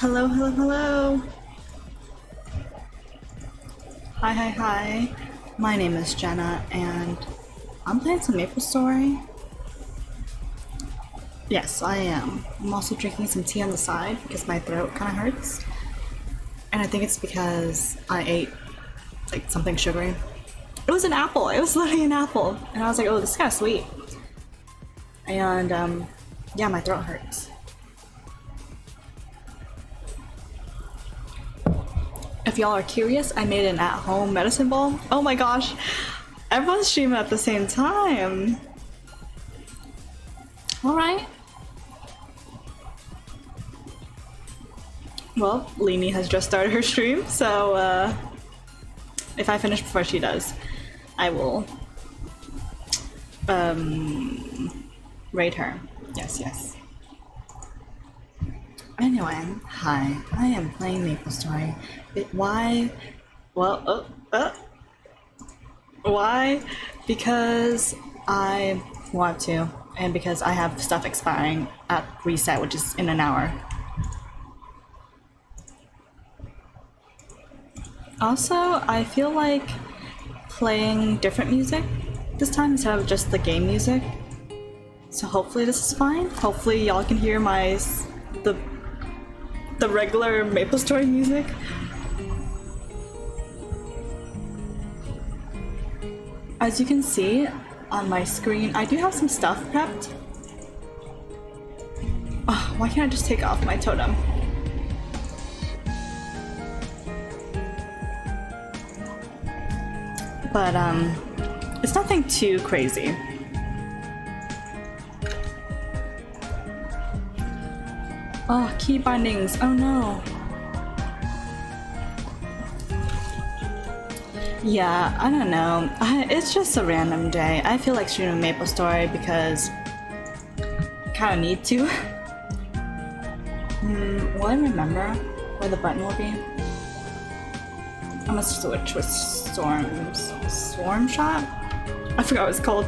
Hello, hello, hello. Hi. My name is Jenna, and I'm playing some Maple Story. Yes, I am. I'm also drinking some tea on the side because my throat kind of hurts. And I think it's because I ate, like, something sugary. It was an apple. It was literally an apple. And I was like, oh, this is kind of sweet. And, yeah, my throat hurts. If y'all are curious, I made an at-home medicine ball. Oh my gosh, everyone's streaming at the same time. All right. Well, Leanie has just started her stream, so if I finish before she does, I will raid her. Yes. Anyway, hi. I am playing Maple Story. Why? Well, why? Because I want to, and because I have stuff expiring at reset, which is in an hour. Also, I feel like playing different music this time instead of just the game music. So hopefully this is fine. Hopefully y'all can hear the regular Maple Story music. As you can see on my screen, I do have some stuff prepped. Oh, why can't I just take off my totem? But it's nothing too crazy. Oh, key bindings. Oh no. Yeah, I don't know. It's just a random day. I feel like streaming Maple Story because I kind of need to. Will I remember where the button will be? I must switch with Swarm Shot? I forgot what it's called.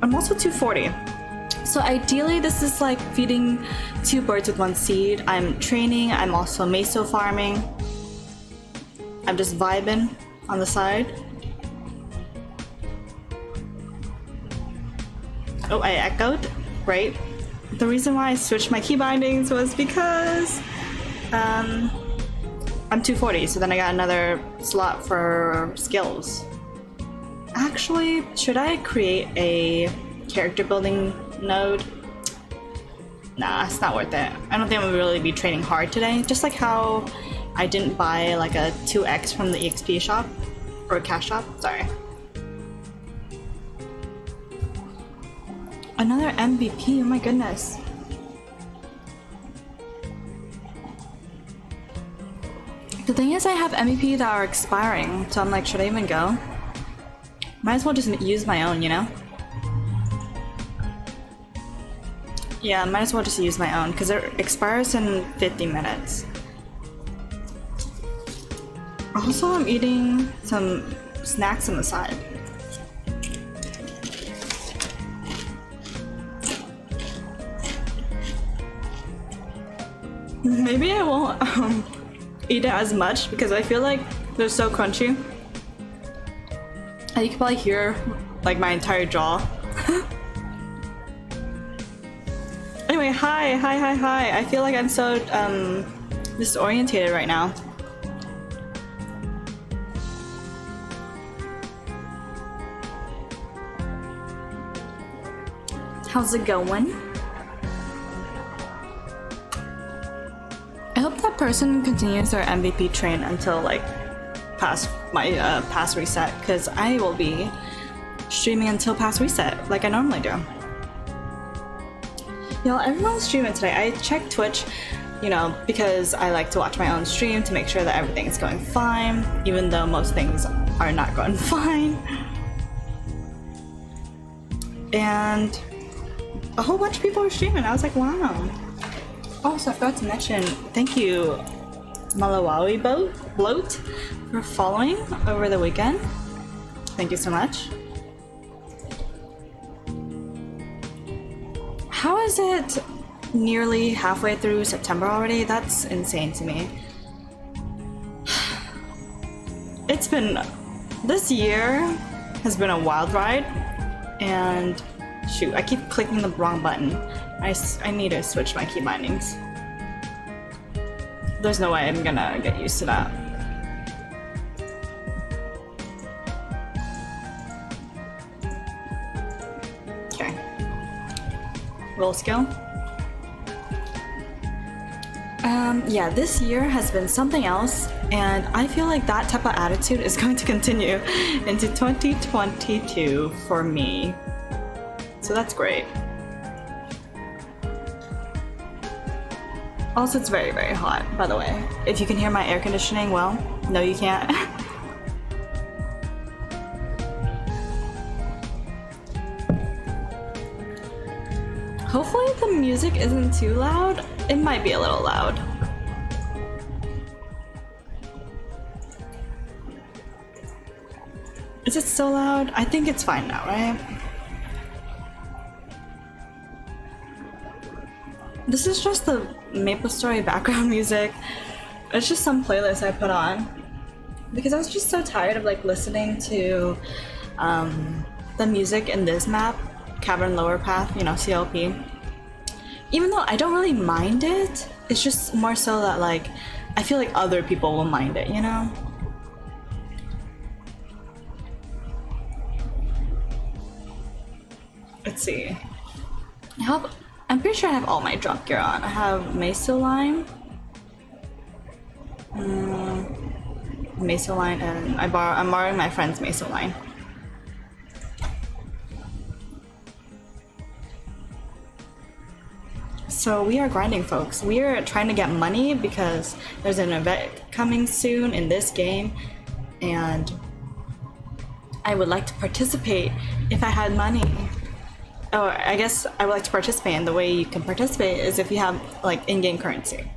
I'm also 240. So ideally this is like feeding two birds with one seed. I'm training, I'm also meso farming. I'm just vibing on the side. Oh, I echoed, right? The reason why I switched my key bindings was because I'm 240, so then I got another slot for skills. Actually, should I create a character building node? Nah, it's not worth it. I don't think I'm gonna really be training hard today. Just like how I didn't buy like a 2x from the EXP shop, or cash shop, sorry. Another MVP, oh my goodness. The thing is I have MVP that are expiring, so I'm like, should I even go? Might as well just use my own, you know? Yeah, might as well just use my own, because it expires in 50 minutes. Also, I'm eating some snacks on the side. Maybe I won't eat it as much because I feel like they're so crunchy. And you can probably hear like my entire jaw. Anyway, hi. I feel like I'm so disorientated right now. How's it going? I hope that person continues their MVP train until like past my past reset, because I will be streaming until past reset like I normally do. Y'all, everyone's streaming today. I checked Twitch, you know, because I like to watch my own stream to make sure that everything is going fine, even though most things are not going fine. And a whole bunch of people are streaming. I was like, wow. Also, I forgot to mention, thank you, Malawi Bloat, for following over the weekend. Thank you so much. How is it nearly halfway through September already. That's insane to me. It's been... This year has been a wild ride, and shoot, I keep clicking the wrong button. I need to switch my key bindings. There's no way I'm gonna get used to that. Okay. Roll skill. Yeah, this year has been something else, and I feel like that type of attitude is going to continue into 2022 for me. So that's great. Also, it's very, very hot, by the way. If you can hear my air conditioning, well, no you can't. Hopefully the music isn't too loud. It might be a little loud. Is it so loud? I think it's fine now, right? This is just the MapleStory background music. It's just some playlist I put on because I was just so tired of like listening to the music in this map, Cavern Lower Path, you know, CLP. Even though I don't really mind it, it's just more so that like I feel like other people will mind it, you know? Let's see. I'm pretty sure I have all my drop gear on. I have Mesa Line, Mesa Line, and I'm borrowing my friend's Mesa Line. So we are grinding, folks. We are trying to get money because there's an event coming soon in this game, and I would like to participate if I had money. Oh, I guess I would like to participate, and the way you can participate is if you have like in-game currency.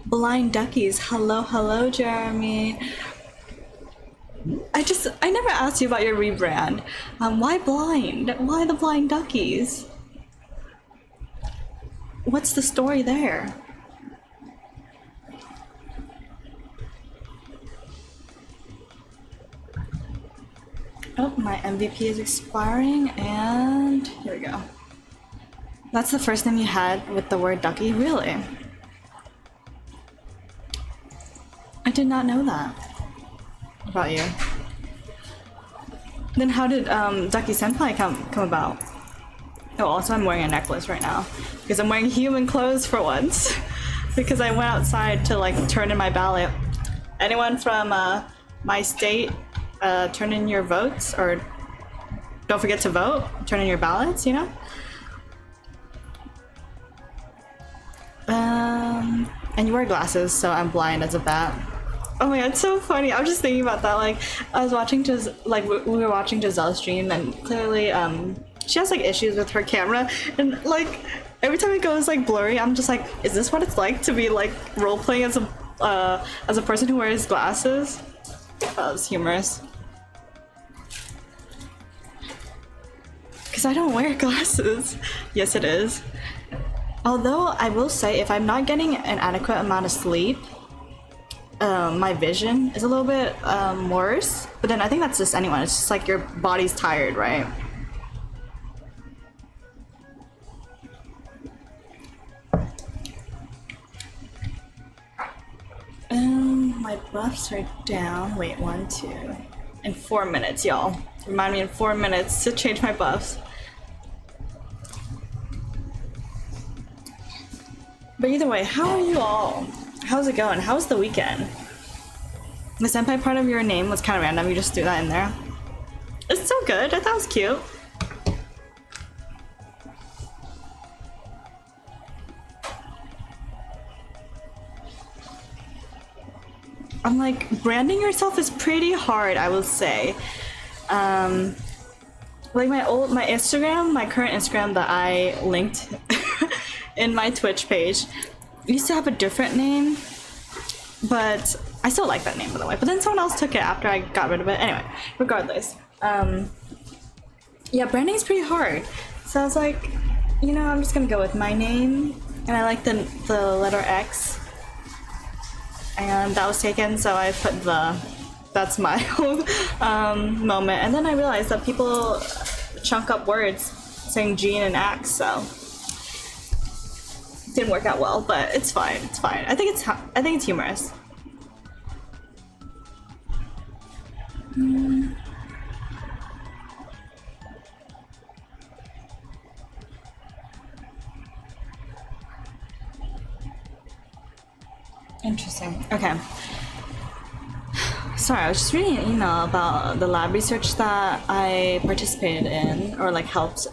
Blind Duckies, hello Jeremy. I never asked you about your rebrand. Why blind? Why the Blind Duckies? What's the story there? Oh, my MVP is expiring, and here we go. That's the first name you had with the word ducky? Really? I did not know that about you. Then how did Ducky Senpai come about? Oh, also I'm wearing a necklace right now because I'm wearing human clothes for once because I went outside to like turn in my ballot. Anyone from my state, turn in your votes, or don't forget to vote, turn in your ballots, you know? And you wear glasses, so I'm blind as a bat. Oh my god, it's so funny. I was just thinking about that. Like, I was watching we were watching Giselle's stream, and clearly, she has like issues with her camera, and like every time it goes like blurry, I'm just like, is this what it's like to be like role playing as a person who wears glasses? That was humorous. Because I don't wear glasses. Yes, it is. Although I will say, if I'm not getting an adequate amount of sleep, my vision is a little bit worse. But then I think that's just anyone. It's just like your body's tired, right? My buffs are down. Wait, 1, 2. In 4 minutes, y'all. Remind me in 4 minutes to change my buffs. But either way, how are you all? How's it going? How's the weekend? The senpai part of your name was kind of random. You just threw that in there. It's so good. I thought it was cute. I'm like, branding yourself is pretty hard, I will say. Like my Instagram, my current Instagram that I linked in my Twitch page used to have a different name, but I still like that name, by the way. But then someone else took it after I got rid of it. Anyway, regardless. Yeah, branding is pretty hard. So I was like, you know, I'm just gonna go with my name and I like the letter X, and that was taken, so I put the, that's my whole moment. And then I realized that people chunk up words saying gene and axe, so it didn't work out well, but it's fine, it's fine. I think it's humorous. Interesting. Okay. Sorry, I was just reading an email about the lab research that I participated in, or like helped,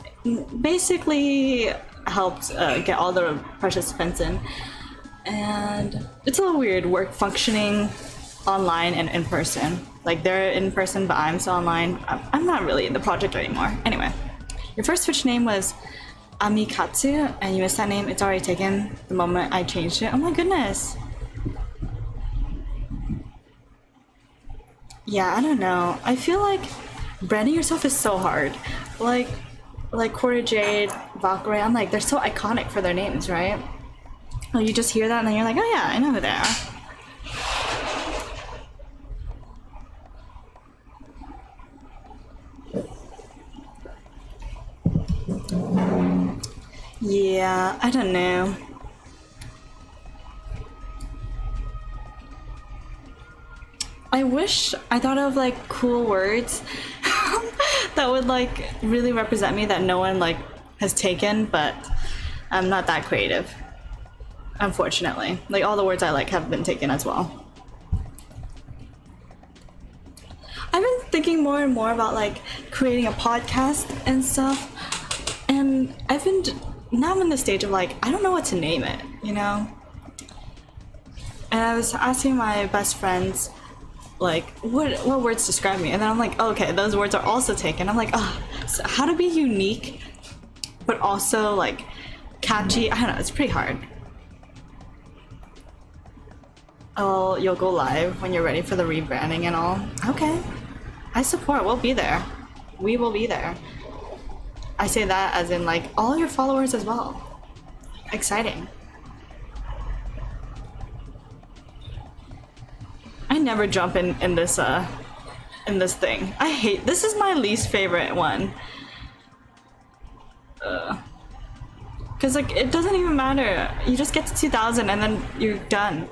basically helped get all the participants in. And it's a little weird work functioning online and in person. Like they're in person, but I'm still online. I'm not really in the project anymore. Anyway, your first Twitch name was Amikatsu, and you missed that name. It's already taken the moment I changed it. Oh my goodness. Yeah, I don't know. I feel like branding yourself is so hard. Like Quarter Jade, Valkyrie, I'm like, they're so iconic for their names, right? Well, you just hear that and then you're like, oh yeah, I know who they are. Yeah, I don't know. I wish I thought of like cool words that would like really represent me that no one like has taken, but I'm not that creative, unfortunately. Like all the words I like have been taken as well. I've been thinking more and more about like creating a podcast and stuff, and now I'm in the stage of like, I don't know what to name it, you know? And I was asking my best friends like what words describe me, and then I'm like, oh, okay, those words are also taken. I'm like, oh, so how to be unique but also like catchy. I don't know, it's pretty hard. Oh, you'll go live when you're ready for the rebranding and all. Okay, I support. We'll be there. We will be there. I say that as in like all your followers as well. Exciting. I never jump in this thing. I hate, this is my least favorite one. Cause like it doesn't even matter. You just get to 2000 and then you're done.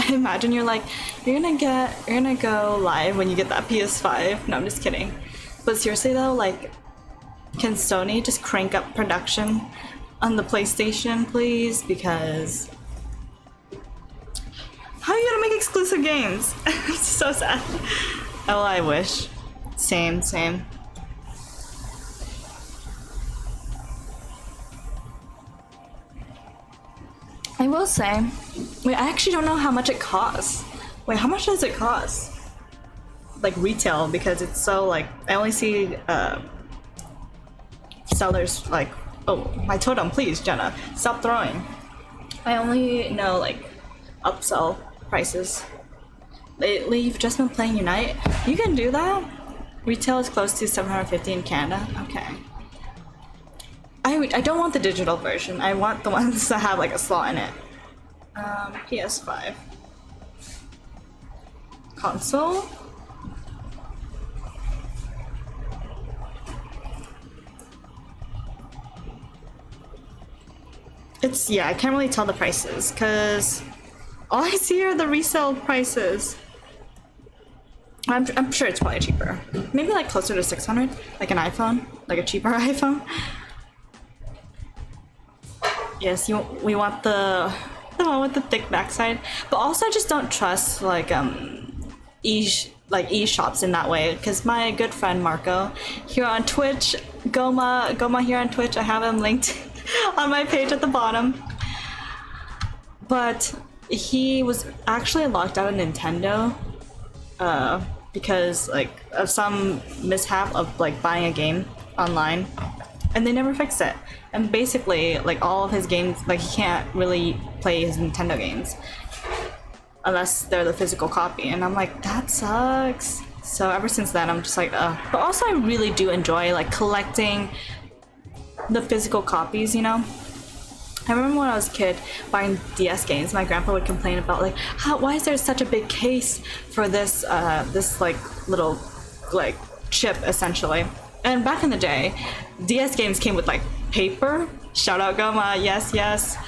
Imagine you're like, you're gonna go live when you get that PS5. No, I'm just kidding. But seriously though, like, can Sony just crank up production on the PlayStation, please? Because how are you gonna make exclusive games? I'm so sad. Oh, I wish. Same. I will say, wait, I actually don't know how much it costs. Wait, how much does it cost? Like retail, because it's so like, I only see sellers like, oh, my totem, please, Jenna, stop throwing. I only know like upsell prices. Lately, you've just been playing Unite. You can do that. Retail is close to 750 in Canada. Okay. I don't want the digital version. I want the ones that have like a slot in it. PS5. Console. It's, yeah, I can't really tell the prices because all I see are the resale prices. I'm sure it's probably cheaper. Maybe like closer to 600, like an iPhone, like a cheaper iPhone. Yes, we want the one with the thick backside, but also I just don't trust like e-shops in that way, because my good friend Marco here on Twitch, Goma here on Twitch, I have him linked on my page at the bottom, but he was actually locked out of Nintendo because like of some mishap of like buying a game online, and they never fixed it. And basically, like all of his games, like he can't really play his Nintendo games unless they're the physical copy. And I'm like, that sucks. So ever since then, I'm just like, ugh. But also, I really do enjoy like collecting the physical copies, you know? I remember when I was a kid buying DS games, my grandpa would complain about like, why is there such a big case for this this like little like chip essentially. And back in the day, DS games came with like paper. Shout out Goma, yes, yes.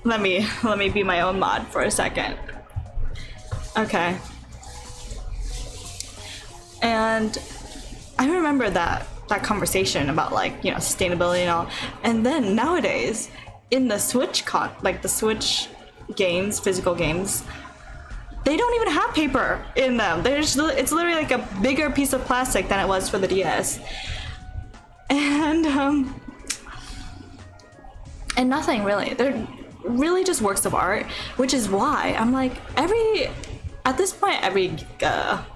Let me be my own mod for a second. Okay. And I remember that conversation about like, you know, sustainability and all. And then nowadays in the Switch like the Switch games, physical games, they don't even have paper in them. It's literally like a bigger piece of plastic than it was for the DS. And nothing really. They're really just works of art, which is why I'm like at this point, every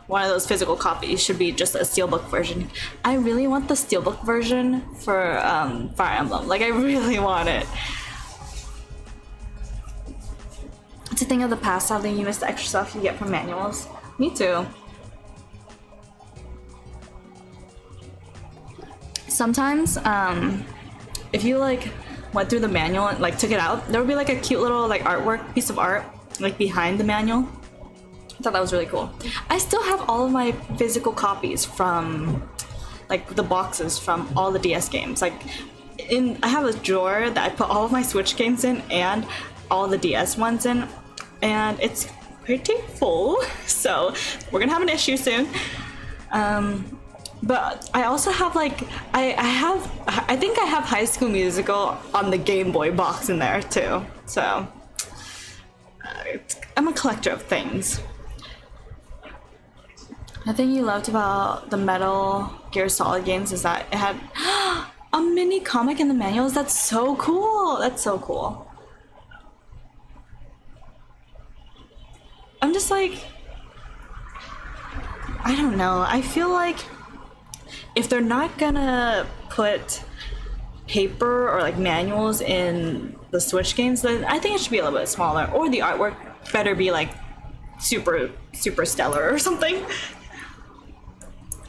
one of those physical copies should be just a steelbook version. I really want the steelbook version for Fire Emblem. Like, I really want it. It's a thing of the past. Sadly, you miss the extra stuff you get from manuals. Me too. Sometimes, if you like went through the manual and like took it out, there would be like a cute little like artwork piece of art like behind the manual. I thought that was really cool. I still have all of my physical copies from like the boxes from all the DS games. Like I have a drawer that I put all of my Switch games in and all the DS ones in, and it's pretty full. So we're gonna have an issue soon. But I also have like I think I have High School Musical on the Game Boy box in there too. So I'm a collector of things. The thing you loved about the Metal Gear Solid games is that it had a mini comic in the manuals. That's so cool. That's so cool. I'm just like, I don't know. I feel like if they're not gonna put paper or like manuals in the Switch games, then I think it should be a little bit smaller, or the artwork better be like super stellar or something.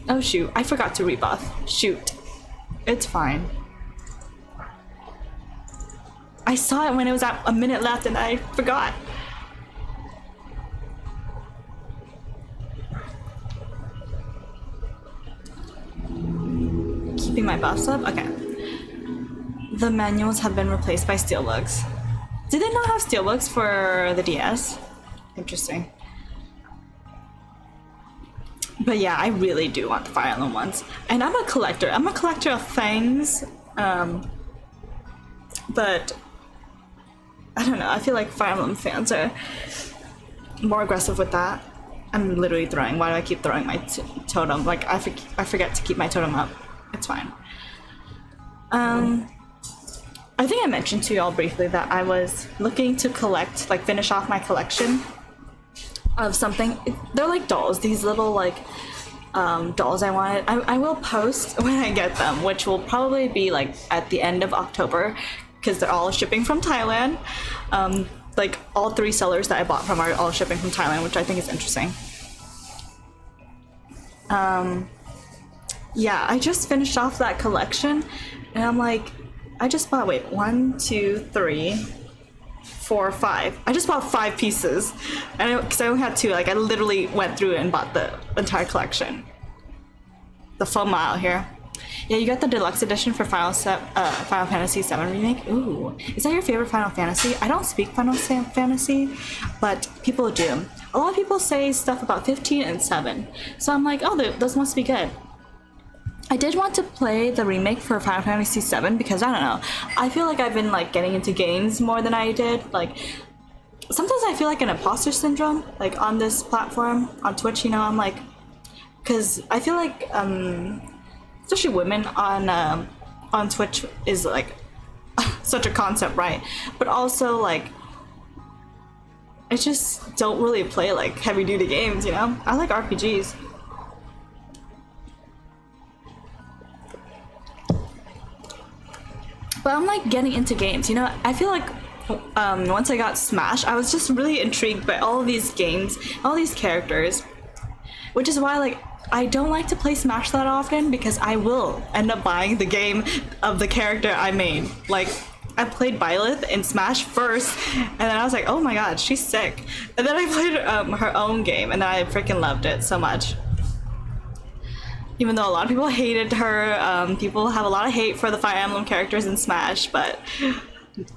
Oh shoot, I forgot to rebuff. Shoot. It's fine. I saw it when it was at a minute left and I forgot. Keeping my buffs up? Okay. The manuals have been replaced by steelbooks. Did they not have steelbooks for the DS? Interesting. But yeah, I really do want the Fire Emblem ones. And I'm a collector. I'm a collector of things. But I don't know. I feel like Fire Emblem fans are more aggressive with that. I'm literally throwing. Why do I keep throwing my totem? Like, I forget to keep my totem up. It's fine. I think I mentioned to y'all briefly that I was looking to collect, like finish off my collection of something. They're like dolls, these little like dolls I wanted. I will post when I get them, which will probably be like at the end of October, because they're all shipping from Thailand. Like all 3 sellers that I bought from are all shipping from Thailand, which I think is interesting. Yeah, I just finished off that collection and I'm like, I just bought, wait, 1, 2, 3, 4, 5. I just bought 5 pieces, and because I only had 2, like I literally went through and bought the entire collection. The full mile here. Yeah, you got the deluxe edition for Final Fantasy VII Remake. Ooh, is that your favorite Final Fantasy? I don't speak Final Fantasy, but people do. A lot of people say stuff about 15 and 7, so I'm like, oh, those must be good. I did want to play the remake for Final Fantasy VII because, I don't know, I feel like I've been like getting into games more than I did. Like, sometimes I feel like an imposter syndrome, like on this platform, on Twitch, you know, I'm like, because I feel like, especially women on Twitch is like such a concept, right? But also like, I just don't really play like heavy duty games, you know? I like RPGs. But I'm like getting into games, you know? I feel like once I got Smash, I was just really intrigued by all of these games, all these characters. which is why like I don't like to play Smash that often because I will end up buying the game of the character I made. Like I played Byleth in Smash first, and then I was like, oh my god, she's sick. And then I played her own game, and then I freaking loved it so much. Even though a lot of people hated her, people have a lot of hate for the Fire Emblem characters in Smash, but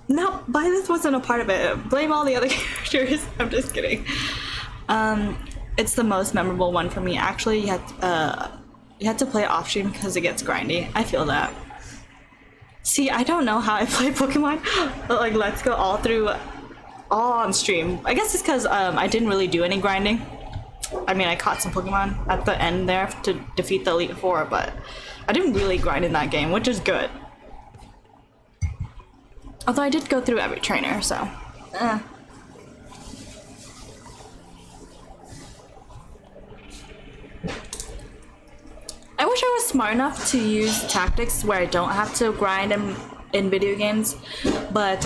no, Byleth wasn't a part of it. Blame all the other characters. I'm just kidding. It's the most memorable one for me. Actually, you had to play it off stream because it gets grindy. I feel that. See, I don't know how I play Pokemon, but like Let's Go all on stream. I guess it's because I didn't really do any grinding. I mean, I caught some Pokemon at the end there to defeat the Elite Four, but I didn't really grind in that game, which is good. Although I did go through every trainer, so. I wish I was smart enough to use tactics where I don't have to grind in video games, but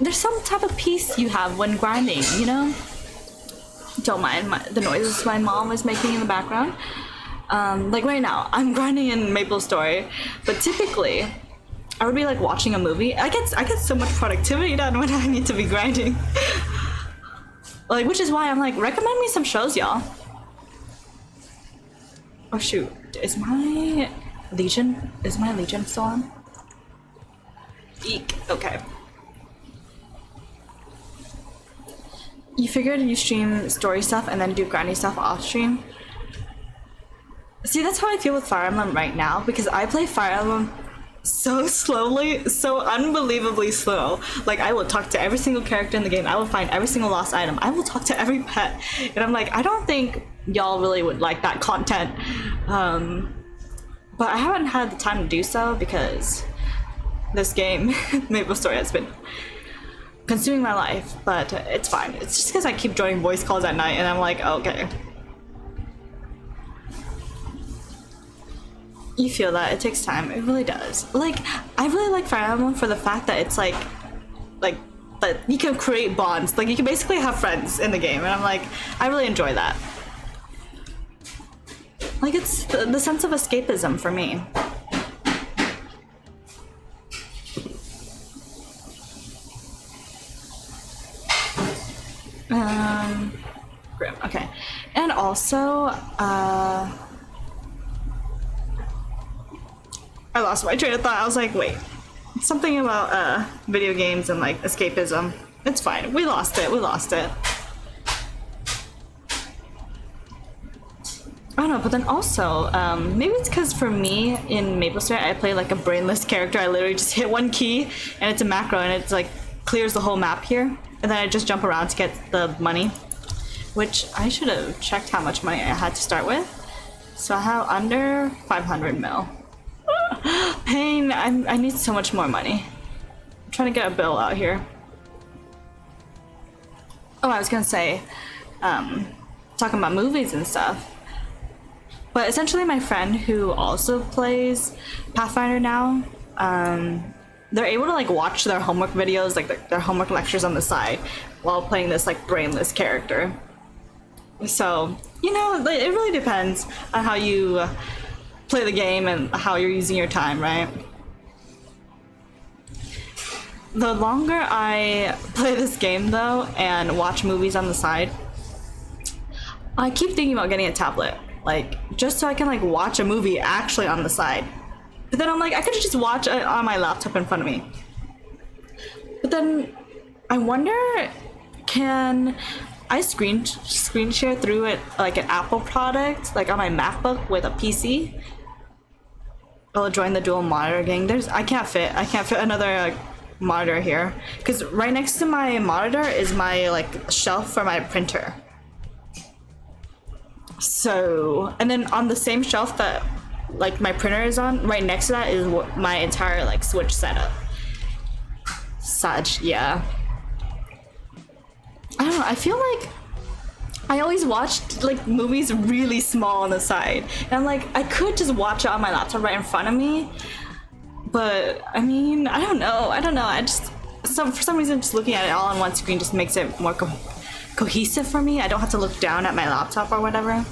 there's some type of peace you have when grinding, you know? Don't mind the noises my mom is making in the background. Like right now, I'm grinding in Maple Story, but typically I would be like watching a movie. I get so much productivity done when I need to be grinding. Like, which is why I'm like, recommend me some shows, y'all. Oh shoot, is my Legion still on? Eek, okay. You figured you stream story stuff and then do grindy stuff off stream? See, that's how I feel with Fire Emblem right now, because I play Fire Emblem so slowly, so unbelievably slow. Like, I will talk to every single character in the game, I will find every single lost item, I will talk to every pet, and I'm like, I don't think y'all really would like that content. But I haven't had the time to do so because this game, Maple Story, has been consuming my life, but it's fine. It's just because I keep joining voice calls at night and I'm like, okay. You feel that, it takes time, it really does. Like, I really like Fire Emblem for the fact that it's like that you can create bonds. Like, you can basically have friends in the game, and I'm like, I really enjoy that. Like, it's the sense of escapism for me. Grim, okay. And also, I lost my train of thought. I was like, wait, something about video games and like escapism. It's fine. We lost it. I don't know, but then also, maybe it's because for me in Maple Story, I play like a brainless character. I literally just hit one key and it's a macro and it's like clears the whole map here. And then I just jump around to get the money, which I should have checked how much money I had to start with. So I have under 500 mil. Pain, I need so much more money. I'm trying to get a bill out here. Oh, I was gonna say, talking about movies and stuff. But essentially my friend who also plays Pathfinder now, they're able to like watch their homework videos, like their homework lectures on the side while playing this like brainless character. So, you know, it really depends on how you play the game and how you're using your time, right? The longer I play this game though and watch movies on the side, I keep thinking about getting a tablet, like just so I can like watch a movie actually on the side. But then I'm like, I could just watch it on my laptop in front of me. But then I wonder, can I screen share through it like an Apple product, like on my MacBook with a PC? I'll join the dual monitor gang. I can't fit another monitor here because right next to my monitor is my like shelf for my printer. So, and then on the same shelf that like my printer is on, right next to that is my entire like Switch setup. Such, yeah. I don't know, I feel like I always watched like movies really small on the side. And I'm like, I could just watch it on my laptop right in front of me. But I mean, I don't know. I just, for some reason, just looking at it all on one screen just makes it more cohesive for me. I don't have to look down at my laptop or whatever.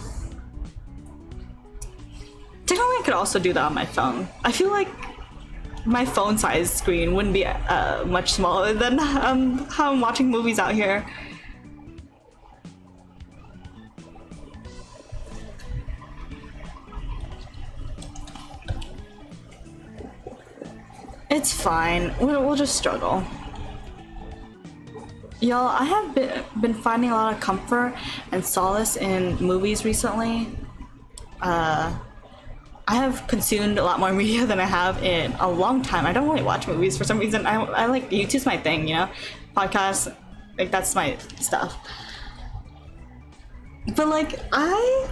Technically, I could also do that on my phone. I feel like my phone size screen wouldn't be much smaller than how I'm watching movies out here. It's fine. We'll just struggle. Y'all, I have been finding a lot of comfort and solace in movies recently. I have consumed a lot more media than I have in a long time. I don't really watch movies for some reason. I like YouTube's my thing, you know? Podcasts, like that's my stuff. But like I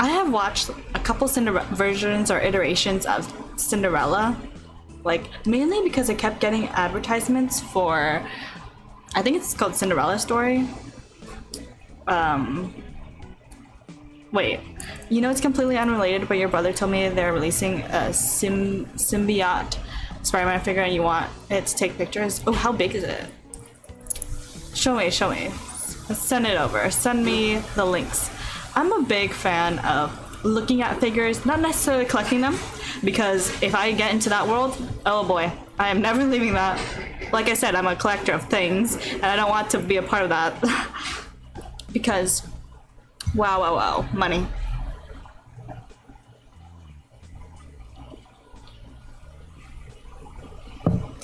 have watched a couple versions or iterations of Cinderella, like mainly because I kept getting advertisements for, I think it's called Cinderella Story. Wait, you know it's completely unrelated, but your brother told me they're releasing a symbiote Spider-Man figure and you want it to take pictures. Oh, how big is it? Show me. Send it over. Send me the links. I'm a big fan of looking at figures, not necessarily collecting them, because if I get into that world, oh boy, I am never leaving that. Like I said, I'm a collector of things, and I don't want to be a part of that. Because, wow, money.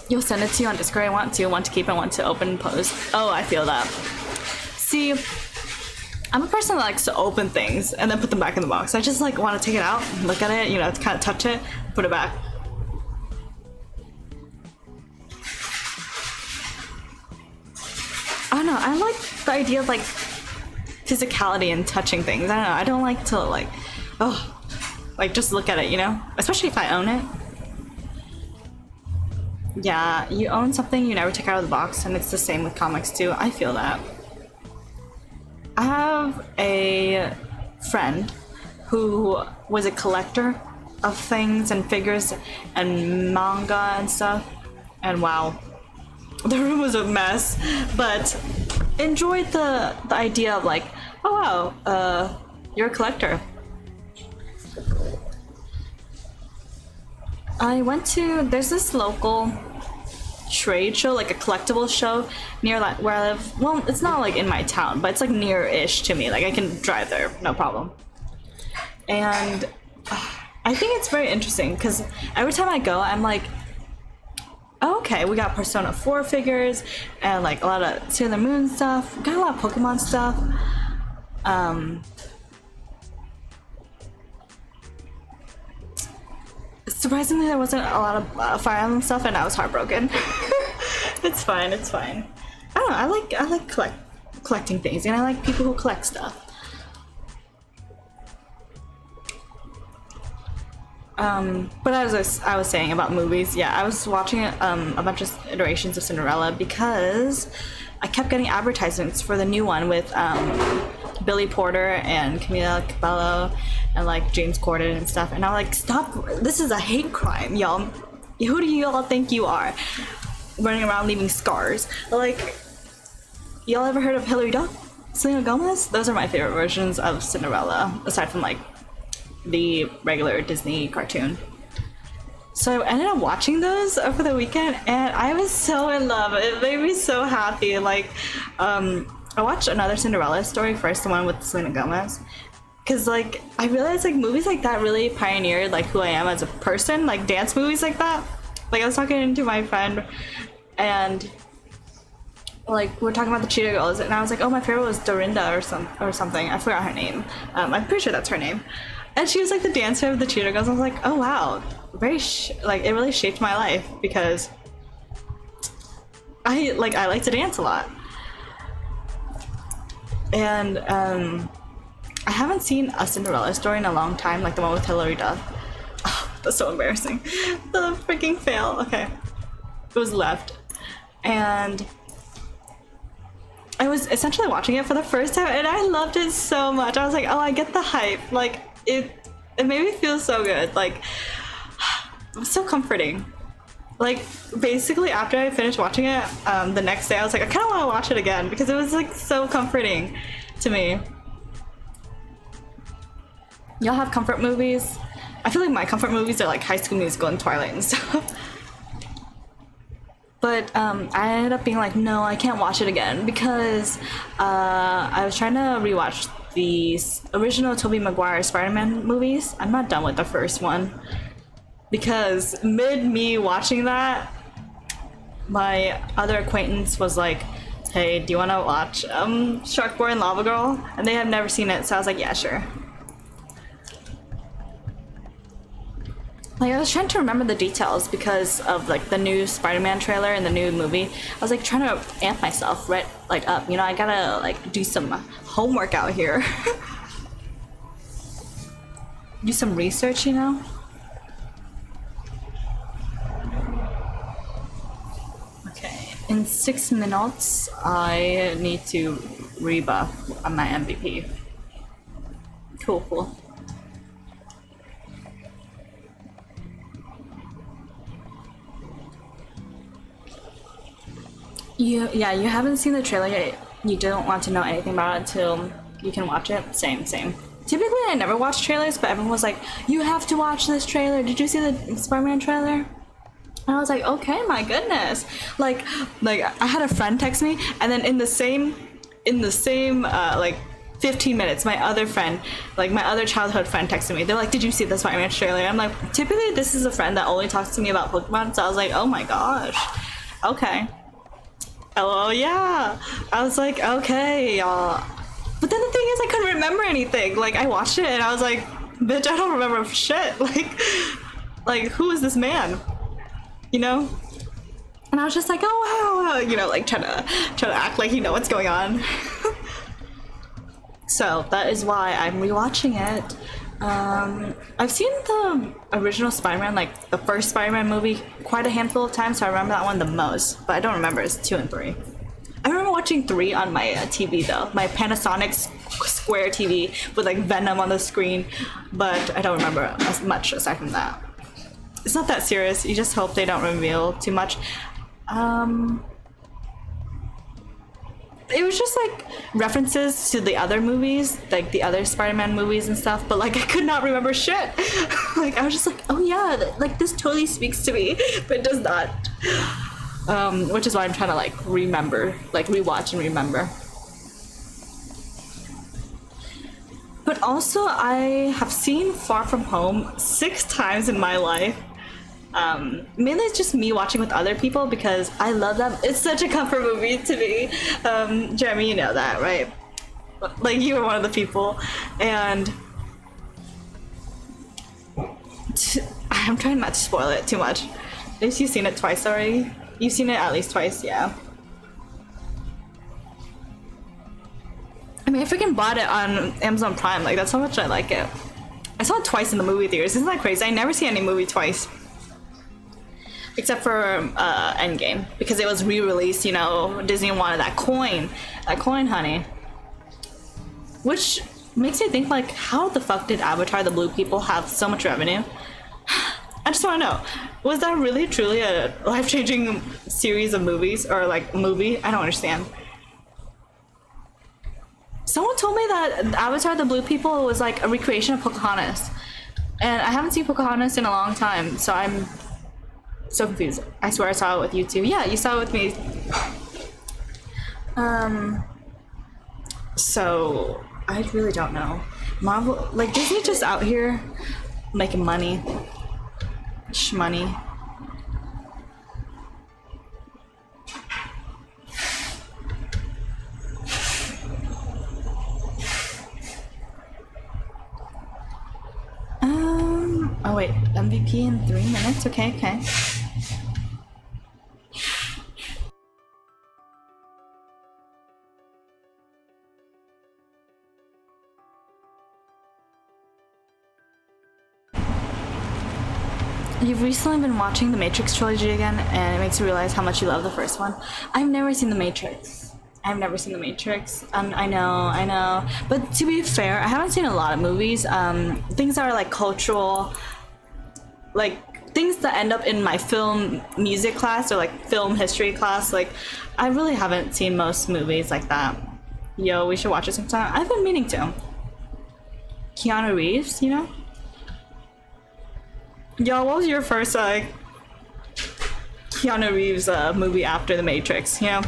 You'll send it to you on Discord. I want to keep, I want to open and post. Oh, I feel that. See, I'm a person that likes to open things and then put them back in the box. I just like want to take it out, look at it, you know, kind of touch it, put it back. I don't know, I like the idea of like physicality and touching things. I don't know, I don't like to like, like just look at it, you know? Especially if I own it. Yeah, you own something you never take out of the box, and it's the same with comics too. I feel that. I have a friend who was a collector of things and figures and manga and stuff, and wow, the room was a mess, but enjoyed the idea of like, oh wow, you're a collector. I went to, there's this local trade show, like a collectible show near like where I live. Well, it's not like in my town, but it's like near-ish to me. Like I can drive there, no problem. And I think it's very interesting because every time I go, I'm like, oh, okay, we got Persona 4 figures and like a lot of Sailor Moon stuff. Got a lot of Pokemon stuff. Surprisingly, there wasn't a lot of Fire Emblem stuff, and I was heartbroken. It's fine. I don't know. I like collecting things, and I like people who collect stuff. But as I was saying about movies, yeah, I was watching a bunch of iterations of Cinderella because I kept getting advertisements for the new one with Billy Porter and Camila Cabello and like James Corden and stuff, and I'm like, stop, this is a hate crime, y'all. Who do y'all think you are, running around leaving scars? Like, y'all ever heard of Hilary Duff, Selena Gomez? Those are my favorite versions of Cinderella, aside from like the regular Disney cartoon. So I ended up watching those over the weekend, and I was so in love. It made me so happy. Like, I watched another Cinderella story first, the one with Selena Gomez, because like I realized like movies like that really pioneered like who I am as a person. Like dance movies like that. Like I was talking to my friend, and like we're talking about the Cheetah Girls, and I was like, oh, my favorite was Dorinda or something. I forgot her name. I'm pretty sure that's her name. And she was like the dancer of the Cheetah Girls. I was like, oh wow, very like it really shaped my life because I like to dance a lot. And I haven't seen a Cinderella story in a long time, like the one with Hilary Duff. Oh, that's so embarrassing. The freaking fail. Okay, it was left, and I was essentially watching it for the first time, and I loved it so much. I was like, oh, I get the hype. Like it made me feel so good. Like it was so comforting. Like basically after I finished watching it, the next day I was like, I kind of want to watch it again because it was like so comforting to me. Y'all have comfort movies? I feel like my comfort movies are like High School Musical and Twilight and stuff. But I ended up being like, no, I can't watch it again because I was trying to rewatch the original Tobey Maguire Spider-Man movies. I'm not done with the first one because mid me watching that, my other acquaintance was like, hey, do you want to watch Shark Boy and Lava Girl? And they have never seen it, so I was like, yeah, sure. Like, I was trying to remember the details because of like the new Spider-Man trailer and the new movie. I was like trying to amp myself right like up, you know, I gotta like do some homework out here. Do some research, you know. Okay, in 6 minutes I need to rebuff on my MVP. Cool. You haven't seen the trailer yet. You don't want to know anything about it until you can watch it. Same. Typically, I never watch trailers, but everyone was like, "You have to watch this trailer. Did you see the Spider-Man trailer?" And I was like, "Okay, my goodness!" Like I had a friend text me, and then in the same like 15 minutes, my other friend, like my other childhood friend, texted me. They're like, "Did you see the Spider-Man trailer?" I'm like, typically, this is a friend that only talks to me about Pokemon, so I was like, "Oh my gosh, okay." Oh yeah, I was like, okay, y'all. But then the thing is, I couldn't remember anything. Like, I watched it and I was like, bitch, I don't remember shit. Like who is this man? You know? And I was just like, oh wow, you know, like trying to act like you know what's going on. So that is why I'm rewatching it. I've seen the original Spider-Man, like the first Spider-Man movie, quite a handful of times, so I remember that one the most, but I don't remember it's 2 and 3. I remember watching 3 on my TV though, my Panasonic square TV with like Venom on the screen, but I don't remember as much aside from that. It's not that serious, you just hope they don't reveal too much. It was just like references to the other movies, like the other Spider-Man movies and stuff, but like I could not remember shit. Like I was just like, oh yeah, like this totally speaks to me, but it does not. Which is why I'm trying to like remember, like rewatch and remember. But also I have seen Far From Home 6 times in my life. Mainly it's just me watching with other people because I love them. It's such a comfort movie to me. Jeremy, you know that, right? Like you were one of the people, and I'm trying not to spoil it too much. At least you've seen it twice already. You've seen it at least twice, yeah. I mean, I freaking bought it on Amazon Prime. Like that's how much I like it. I saw it twice in the movie theaters. Isn't that crazy? I never see any movie twice. Except for Endgame, because it was re-released, you know, Disney wanted that coin, honey. Which makes me think, like, how the fuck did Avatar the Blue People have so much revenue? I just want to know, was that really truly a life-changing series of movies, or like movie? I don't understand. Someone told me that Avatar the Blue People was like a recreation of Pocahontas, and I haven't seen Pocahontas in a long time, so I'm so confused. I swear I saw it with you too. Yeah, you saw it with me. So I really don't know. Marvel, like Disney, just out here making money, shmoney. Oh wait, MVP in 3 minutes. Okay. You've recently been watching the Matrix Trilogy again, and it makes you realize how much you love the first one. I've never seen the Matrix. I know. But to be fair, I haven't seen a lot of movies. Things that are like cultural, like things that end up in my film music class or like film history class. Like, I really haven't seen most movies like that. Yo, we should watch it sometime. I've been meaning to. Keanu Reeves, you know? Yo, what was your first Keanu Reeves movie after The Matrix, you know?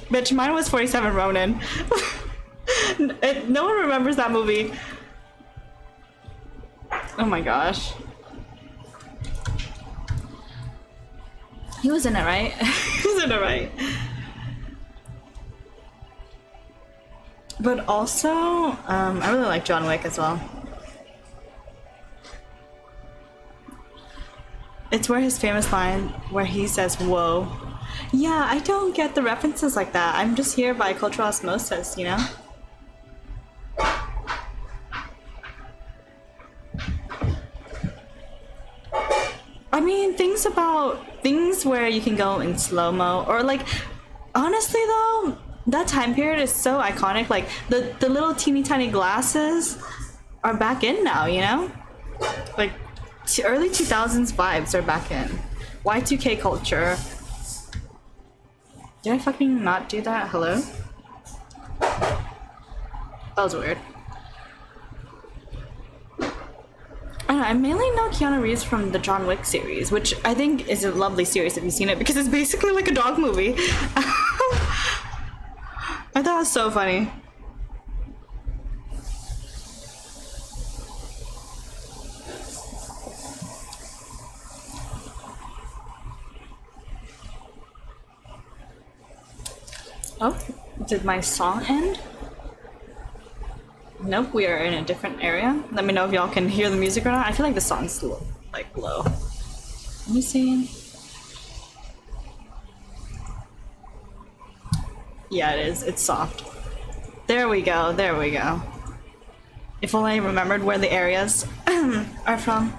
Bitch, mine was 47 Ronin. No one remembers that movie. Oh my gosh. He was in it, right? He was in it, right? But also, I really like John Wick as well. It's where his famous line where he says, "Whoa." Yeah, I don't get the references like that. I'm just here by cultural osmosis, you know? I mean, things where you can go in slow-mo, or like, honestly though, that time period is so iconic. Like, the little teeny tiny glasses are back in now, you know? Like, early 2000s vibes are back in. Y2K culture. Did I fucking not do that? Hello? That was weird. I don't know, I mainly know Keanu Reeves from the John Wick series, which I think is a lovely series if you've seen it, because it's basically like a dog movie. I thought it was so funny. Oh, did my song end? Nope, we are in a different area. Let me know if y'all can hear the music or not. I feel like the song's low, like low. Let me see. Yeah, it is. It's soft. There we go. There we go. If only I remembered where the areas are from.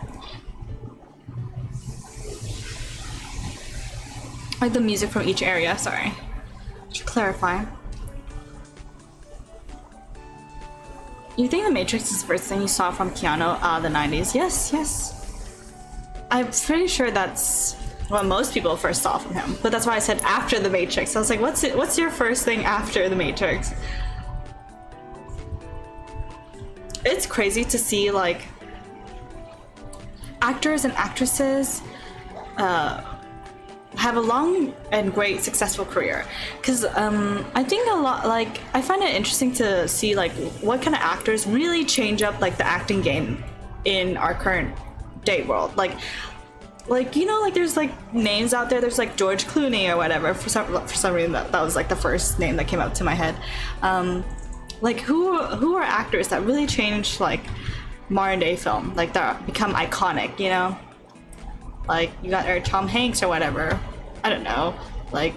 Like the music from each area, sorry. To clarify. You think The Matrix is the first thing you saw from Keanu? The 90s. Yes, yes. I'm pretty sure that's what most people first saw from him. But that's why I said after The Matrix. I was like, what's your first thing after The Matrix? It's crazy to see, like, actors and actresses have a long and great successful career, because I think a lot, like, I find it interesting to see like what kind of actors really change up like the acting game in our current day world. Like you know, like there's like names out there, there's like George Clooney or whatever. For some reason that was like the first name that came up to my head. Like who are actors that really changed like modern day film, like that become iconic, you know? Like, you got Tom Hanks or whatever. I don't know. Like,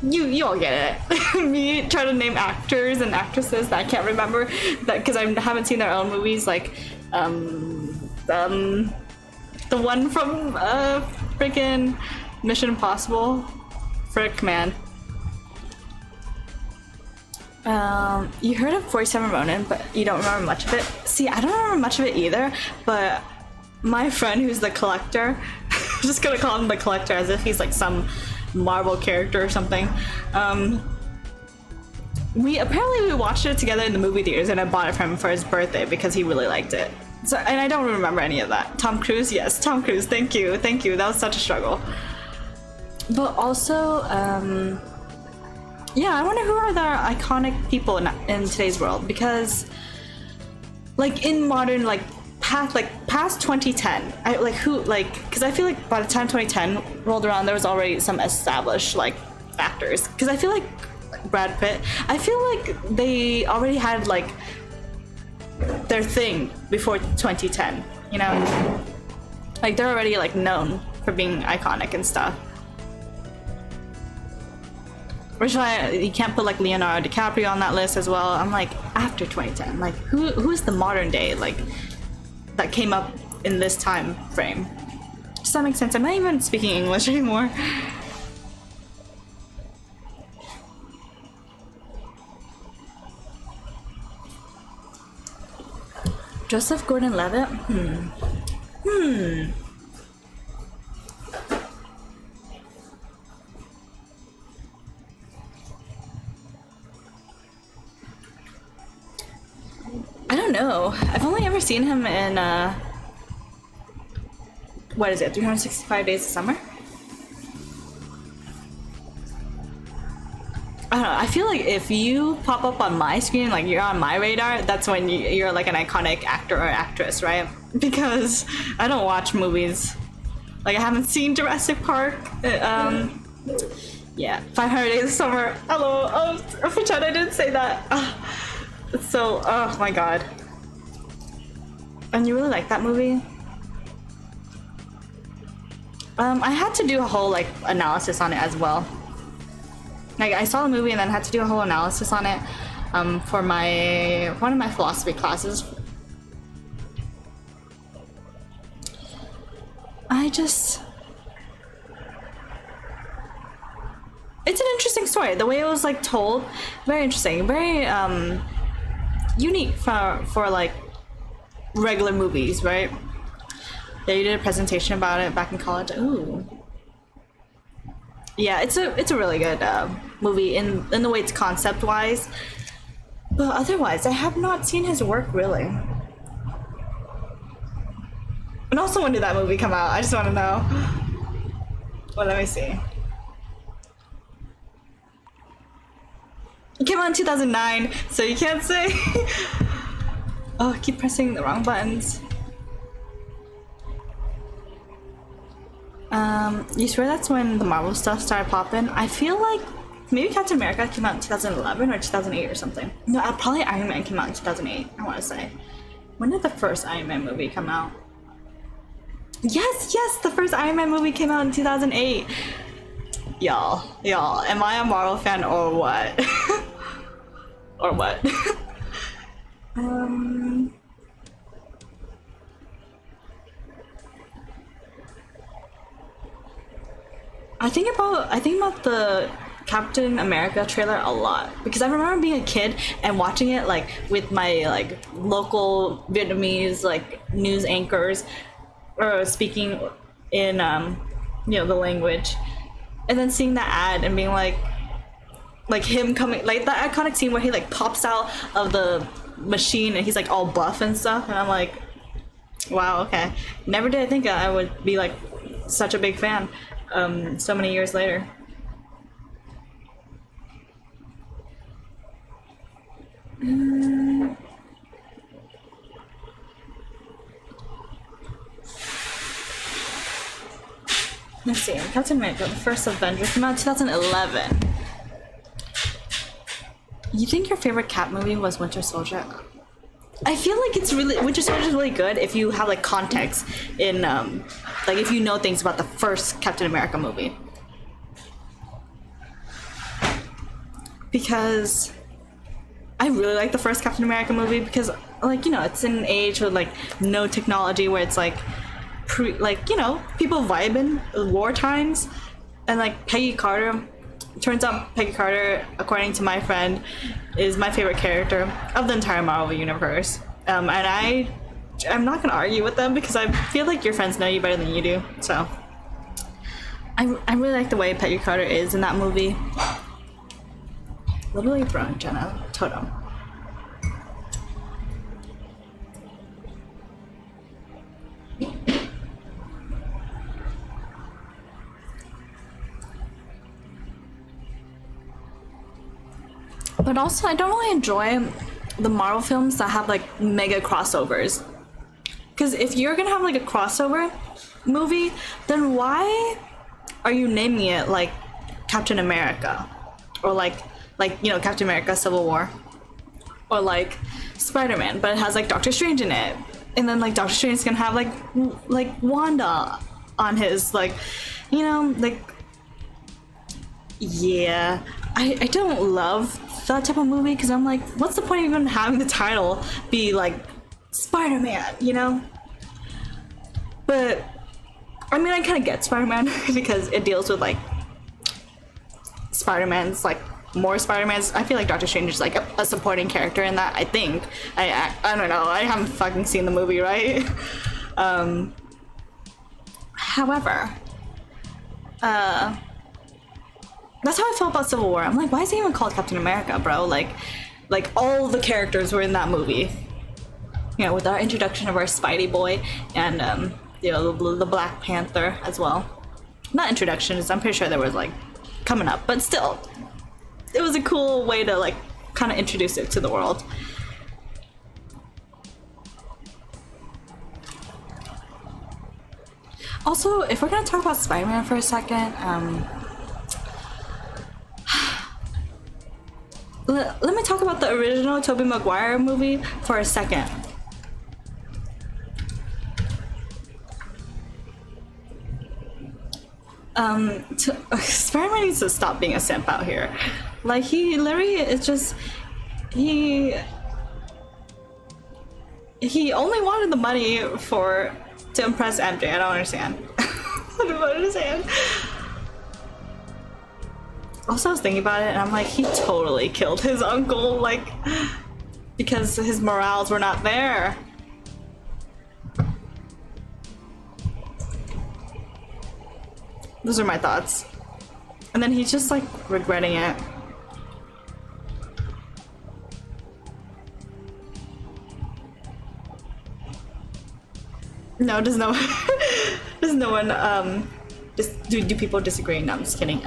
you all get it. Me trying to name actors and actresses that I can't remember, that because I haven't seen their own movies. Like, the one from freaking Mission Impossible. Frick, man. You heard of 47 Ronin, but you don't remember much of it. See, I don't remember much of it either, but my friend who's the collector, I'm just gonna call him the collector as if he's like some Marvel character or something. We watched it together in the movie theaters, and I bought it for him for his birthday because he really liked it. So, and I don't remember any of that. Tom Cruise, yes, Tom Cruise. Thank you. That was such a struggle. But also, yeah, I wonder who are the iconic people in today's world, because, like, in modern, like, past 2010, because I feel like by the time 2010 rolled around, there was already some established like actors. Because I feel like Brad Pitt, I feel like they already had like their thing before 2010, you know? Like they're already like known for being iconic and stuff. Which is why you can't put like Leonardo DiCaprio on that list as well. I'm like, after 2010, like who's the modern day like that came up in this time frame? Does that make sense? I'm not even speaking English anymore. Joseph Gordon-Levitt? know. I've only ever seen him in what is it? 365 Days of Summer. I don't know. I feel like if you pop up on my screen, like you're on my radar, that's when you're like an iconic actor or actress, right? Because I don't watch movies. Like I haven't seen Jurassic Park. Yeah, 500 Days of Summer. Hello. Oh, I pretend I didn't say that. It's so. Oh my god. And you really like that movie? I had to do a whole like analysis on it as well. Like I saw the movie and then had to do a whole analysis on it for one of my philosophy classes. It's an interesting story. The way it was like told, very interesting, very unique for like regular movies, right? Yeah, you did a presentation about it back in college. Ooh. Yeah, it's a really good movie in the way it's concept wise, but otherwise I have not seen his work really. And also, when did that movie come out? I just want to know. Well, let me see. It came out in 2009, so you can't say. Oh, I keep pressing the wrong buttons. You swear that's when the Marvel stuff started popping? I feel like maybe Captain America came out in 2011 or 2008 or something. No, probably Iron Man came out in 2008, I want to say. When did the first Iron Man movie come out? Yes, the first Iron Man movie came out in 2008. Y'all, am I a Marvel fan or what? Or what? I think about the Captain America trailer a lot because I remember being a kid and watching it like with my like local Vietnamese like news anchors or speaking in the language, and then seeing that ad and being like him coming, like that iconic scene where he like pops out of the machine and he's like all buff and stuff, and I'm like, wow, okay. Never did I think I would be like such a big fan so many years later. Let's see, Captain America, the first Avenger came out in 2011. You think your favorite Cap movie was Winter Soldier? I feel like Winter Soldier is really good if you have like context in like if you know things about the first Captain America movie. Because I really like the first Captain America movie because like, it's in an age with like no technology where it's like people vibing war times, and like Peggy Carter. Turns out Peggy Carter, according to my friend, is my favorite character of the entire Marvel universe. And I'm not gonna argue with them because I feel like your friends know you better than you do. So I really like the way Peggy Carter is in that movie. Literally throwing Jenna totem. But also, I don't really enjoy the Marvel films that have like mega crossovers. Because if you're gonna have like a crossover movie, then why are you naming it like Captain America, or like Captain America Civil War, or like Spider-Man, but it has like Doctor Strange in it, and then like Doctor Strange is gonna have like Wanda on his yeah. I don't love that type of movie because I'm like, what's the point of even having the title be like Spider-Man, But I mean, I kind of get Spider-Man because it deals with like Spider-Man's like more Spider-Mans. I feel like Doctor Strange is like a supporting character in that. I think I don't know. I haven't fucking seen the movie, right? However, that's how I felt about Civil War. I'm like, why is it even called Captain America, bro? Like all the characters were in that movie. you know, with our introduction of our Spidey boy and you know, the Black Panther as well. Not introductions, I'm pretty sure there was like coming up, but still, it was a cool way to like kind of introduce it to the world. Also, if we're gonna talk about Spider-Man for a second, let me talk about the original Tobey Maguire movie for a second. Spider-Man needs to stop being a simp out here. Like, he literally is just, he only wanted the money to impress MJ. I don't understand. I don't understand. Also, I was thinking about it, and I'm like, he totally killed his uncle, like, because his morals were not there. Those are my thoughts. And then he's just, like, regretting it. No, does no one, do people disagree? No, I'm just kidding.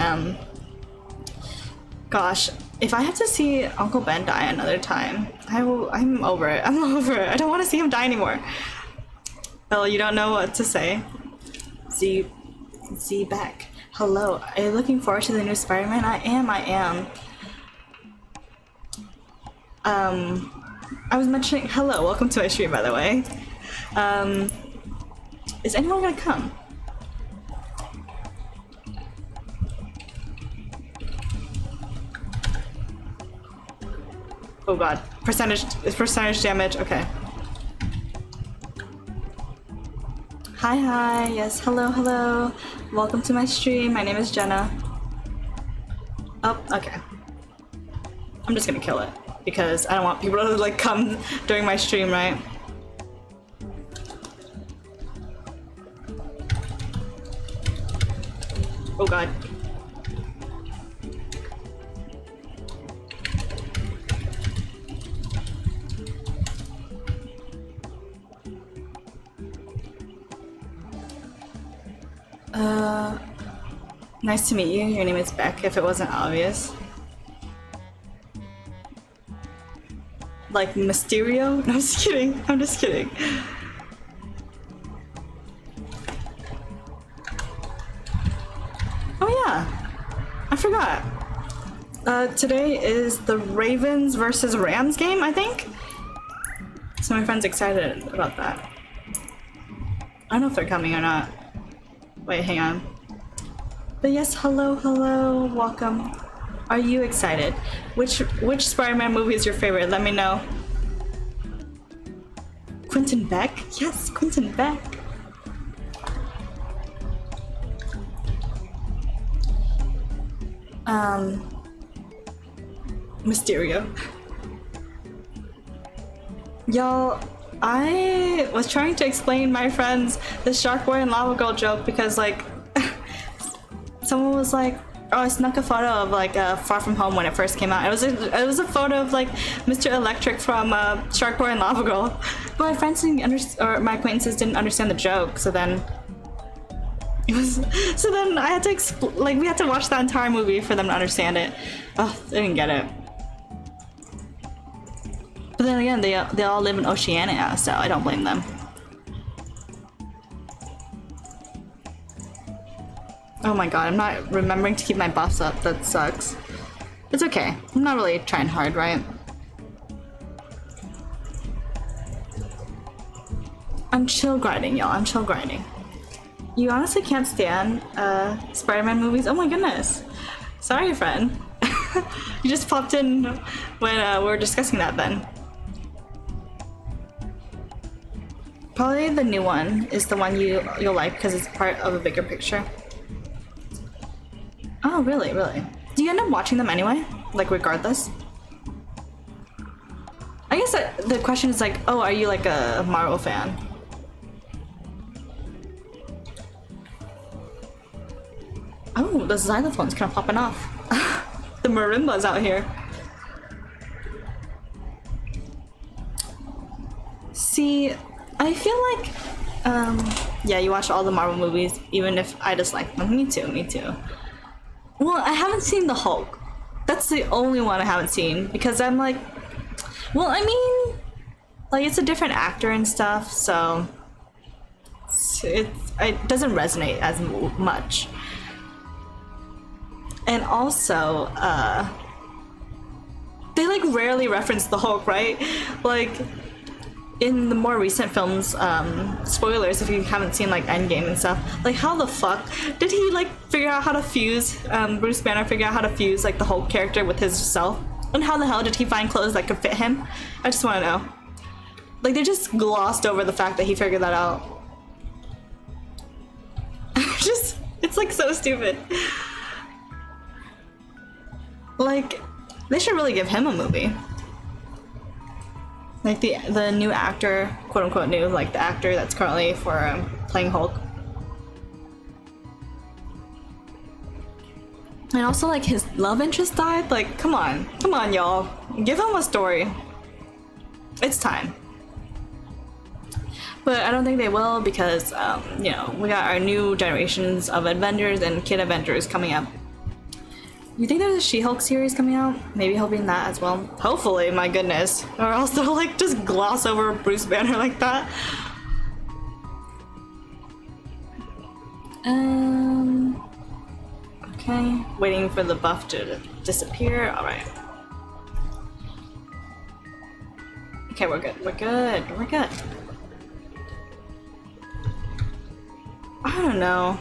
Gosh, if I have to see Uncle Ben die another time, I'm over it. I'm over it. I don't want to see him die anymore. Oh, you don't know what to say. Z back. Hello, are you looking forward to the new Spider-Man? I am. I was mentioning, hello, welcome to my stream, by the way. Is anyone gonna come? Oh god, percentage damage, okay. Hi, yes, hello. Welcome to my stream, my name is Jenna. Oh, okay. I'm just gonna kill it, because I don't want people to, like, come during my stream, right? Oh god. Nice to meet you. Your name is Beck, if it wasn't obvious. Like Mysterio? No, I'm just kidding. Oh yeah, I forgot. Today is the Ravens versus Rams game, I think? So my friend's excited about that. I don't know if they're coming or not. Wait, hang on. But yes, hello, welcome. Are you excited? Which Spider-Man movie is your favorite? Let me know. Quentin Beck? Yes, Quentin Beck. Mysterio. Y'all, I was trying to explain my friends the Shark Boy and Lava Girl joke because, like, someone was like, oh, I snuck a photo of, like, Far From Home when it first came out. It was a photo of, like, Mr. Electric from Shark Boy and Lava Girl. But my friends or my acquaintances didn't understand the joke, so then I had to we had to watch the entire movie for them to understand it. Oh, they didn't get it. But then again, they all live in Oceania, so I don't blame them. Oh my god, I'm not remembering to keep my buffs up. That sucks. It's okay. I'm not really trying hard, right? I'm chill grinding, y'all. I'm chill grinding. You honestly can't stand Spider-Man movies? Oh my goodness. Sorry, friend. You just popped in when we were discussing that then. Probably the new one is the one you'll like because it's part of a bigger picture. Oh, really? Do you end up watching them anyway? Like, regardless? I guess the question is like, oh, are you like a Marvel fan? Oh, the xylophone's kind of popping off. The marimba's out here. See, Yeah, you watch all the Marvel movies, even if I dislike them. Me too, me too. Well, I haven't seen the Hulk. That's the only one I haven't seen because I'm like, well, I mean, like it's a different actor and stuff, so it doesn't resonate as much. And also, they like rarely reference the Hulk, right? Like in the more recent films, spoilers if you haven't seen like Endgame and stuff, like how the fuck did he like figure out how to fuse, Bruce Banner figure out how to fuse like the Hulk character with his self? And how the hell did he find clothes that could fit him? I just want to know. Like they just glossed over the fact that he figured that out. It's like so stupid. Like, they should really give him a movie. Like the new actor, quote unquote new, like the actor that's currently for playing Hulk. And also like his love interest died. Like, come on, y'all, give him a story. It's time. But I don't think they will because, you know, we got our new generations of Avengers and Kid Avengers coming up. You think there's a She-Hulk series coming out? Maybe he'll be in that as well. Hopefully, my goodness. Or else they'll like just gloss over Bruce Banner like that. Okay. Waiting for the buff to disappear. Alright. Okay, we're good. We're good. We're good. I don't know.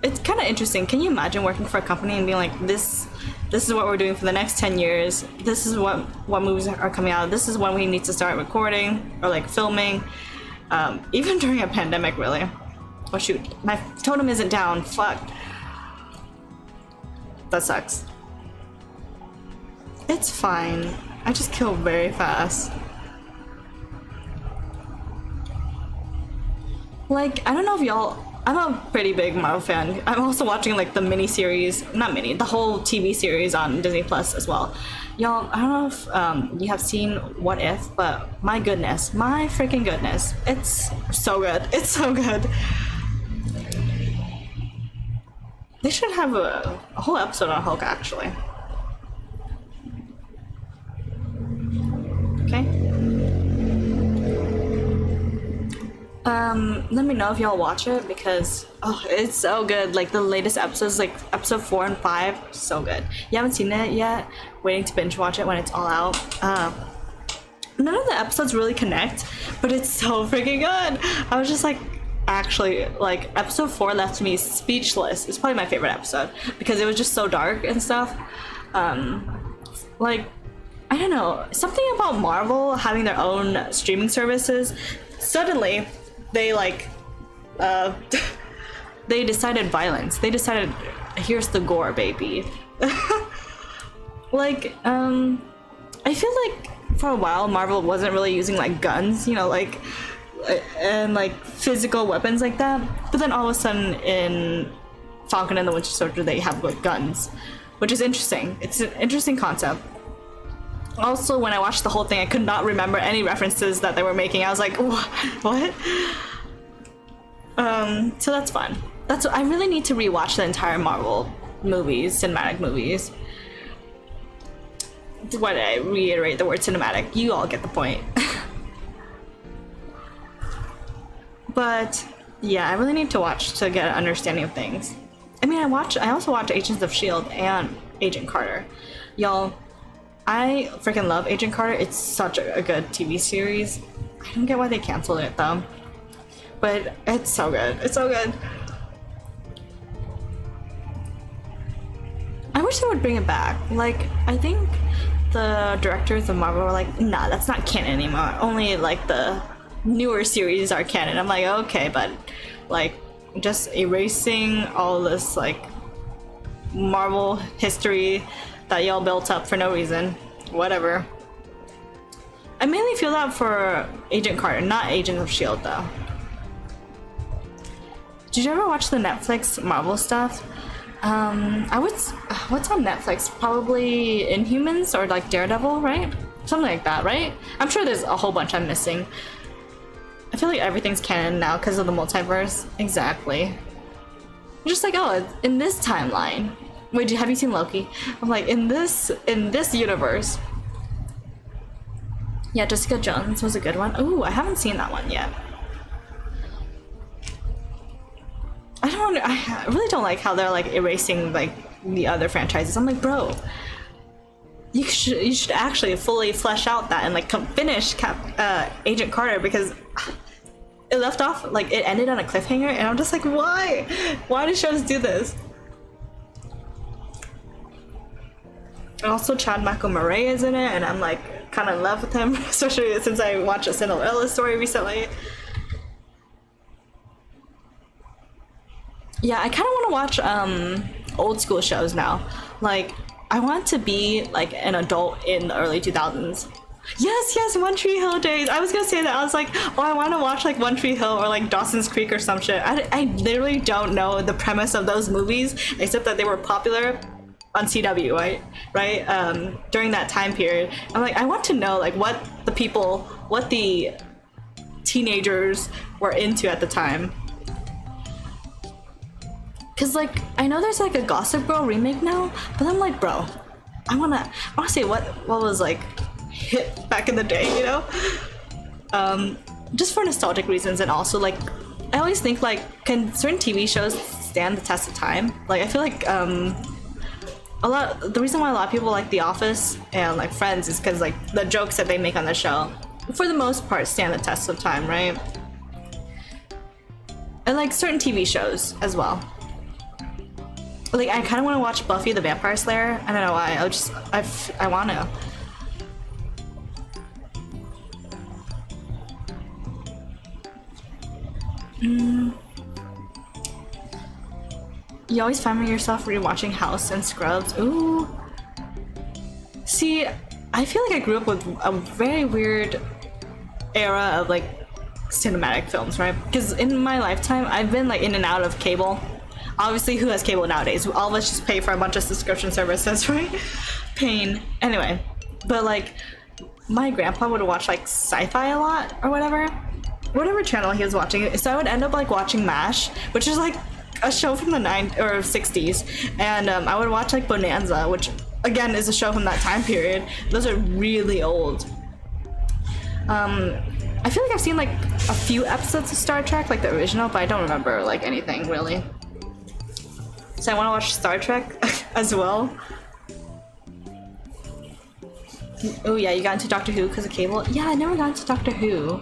It's kind of interesting. Can you imagine working for a company and being like, this is what we're doing for the next 10 years. This is what movies are coming out. This is when we need to start recording or like filming. Even during a pandemic, really. Oh shoot, my totem isn't down. Fuck. That sucks. It's fine. I just kill very fast. Like, I don't know if y'all... I'm a pretty big Marvel fan. I'm also watching like the the whole TV series on Disney Plus as well. Y'all, I don't know if you have seen What If, but my goodness, my freaking goodness, it's so good. It's so good. They should have a whole episode on Hulk, actually. Okay. Let me know if y'all watch it because it's so good. Like the latest episodes, like episode 4 and 5, so good. You haven't seen it yet? Waiting to binge watch it when it's all out. None of the episodes really connect, but it's so freaking good. I was just like, actually, like episode 4 left me speechless. It's probably my favorite episode because it was just so dark and stuff. Like, I don't know, something about Marvel having their own streaming services. Suddenly, they like, they decided violence. They decided, here's the gore, baby. Like, I feel like for a while Marvel wasn't really using like guns, you know, like, and like physical weapons like that. But then all of a sudden in Falcon and the Winter Soldier, they have like guns, which is interesting. It's an interesting concept. Also, when I watched the whole thing, I could not remember any references that they were making. I was like, what? So that's fun. I really need to rewatch the entire Marvel movies, cinematic movies. Why did I reiterate the word cinematic? You all get the point. But yeah, I really need to watch to get an understanding of things. I mean, I also watch Agents of S.H.I.E.L.D. and Agent Carter. Y'all, I freaking love Agent Carter. It's such a good TV series. I don't get why they canceled it though. But it's so good. It's so good. I wish they would bring it back. Like, I think the directors of Marvel were like, nah, that's not canon anymore. Only like the newer series are canon. I'm like, okay, but like just erasing all this like Marvel history that y'all built up for no reason. Whatever. I mainly feel that for Agent Carter, not Agents of S.H.I.E.L.D. though. Did you ever watch the Netflix Marvel stuff? What's on Netflix? Probably Inhumans or like Daredevil, right? Something like that, right? I'm sure there's a whole bunch I'm missing. I feel like everything's canon now because of the multiverse. Exactly. I'm just like, oh, in this timeline. Wait, have you seen Loki? I'm like, in this universe. Yeah, Jessica Jones was a good one. Ooh, I haven't seen that one yet. I really don't like how they're like erasing like the other franchises. I'm like, bro, you should actually fully flesh out that and like finish Agent Carter, because it left off like it ended on a cliffhanger, and I'm just like, why do shows do this? And also Chad Michael Murray is in it, and I'm like kind of in love with him, especially since I watched a Cinderella Story recently. Yeah, I kind of want to watch old school shows now. Like, I want to be like an adult in the early 2000s. Yes, One Tree Hill days. I was gonna say that. I was like, oh, I want to watch like One Tree Hill or like Dawson's Creek or some shit. I literally don't know the premise of those movies, except that they were popular on CW, right? During that time period. I'm like, I want to know like what the teenagers were into at the time. Cause like I know there's like a Gossip Girl remake now, but I'm like, bro, I wanna see what was like hit back in the day, you know? Just for nostalgic reasons, and also like I always think like, can certain TV shows stand the test of time? Like I feel like the reason why a lot of people like The Office and like Friends is because like the jokes that they make on the show, for the most part, stand the test of time, right? And like certain TV shows as well. Like I kind of want to watch Buffy the Vampire Slayer. I don't know why. I want to. You always find yourself rewatching House and Scrubs. Ooh. See, I feel like I grew up with a very weird era of like cinematic films, right? Because in my lifetime, I've been like in and out of cable. Obviously, who has cable nowadays? All of us just pay for a bunch of subscription services, right? Pain. Anyway, but like, my grandpa would watch like sci-fi a lot or whatever channel he was watching. So I would end up like watching MASH, which is like a show from the 60s, and I would watch like Bonanza, which again is a show from that time period. Those are really old. I feel like I've seen like a few episodes of Star Trek, like the original, but I don't remember like anything really. So I want to watch Star Trek as well. Oh yeah, you got into Doctor Who because of cable? Yeah, I never got into Doctor Who.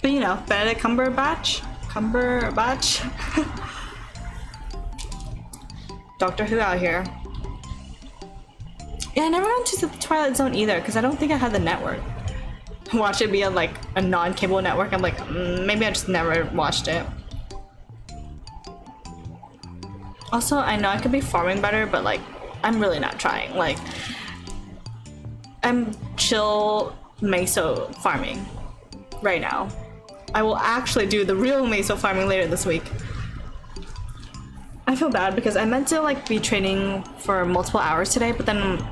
But you know, Benedict Cumberbatch. Doctor Who out here. Yeah, I never got into the Twilight Zone either because I don't think I had the network. Watch it be on like a non-cable network. I'm like, maybe I just never watched it. Also, I know I could be farming better, but like, I'm really not trying. Like, I'm chill meso farming right now. I will actually do the real meso farming later this week. I feel bad because I meant to like be training for multiple hours today, but then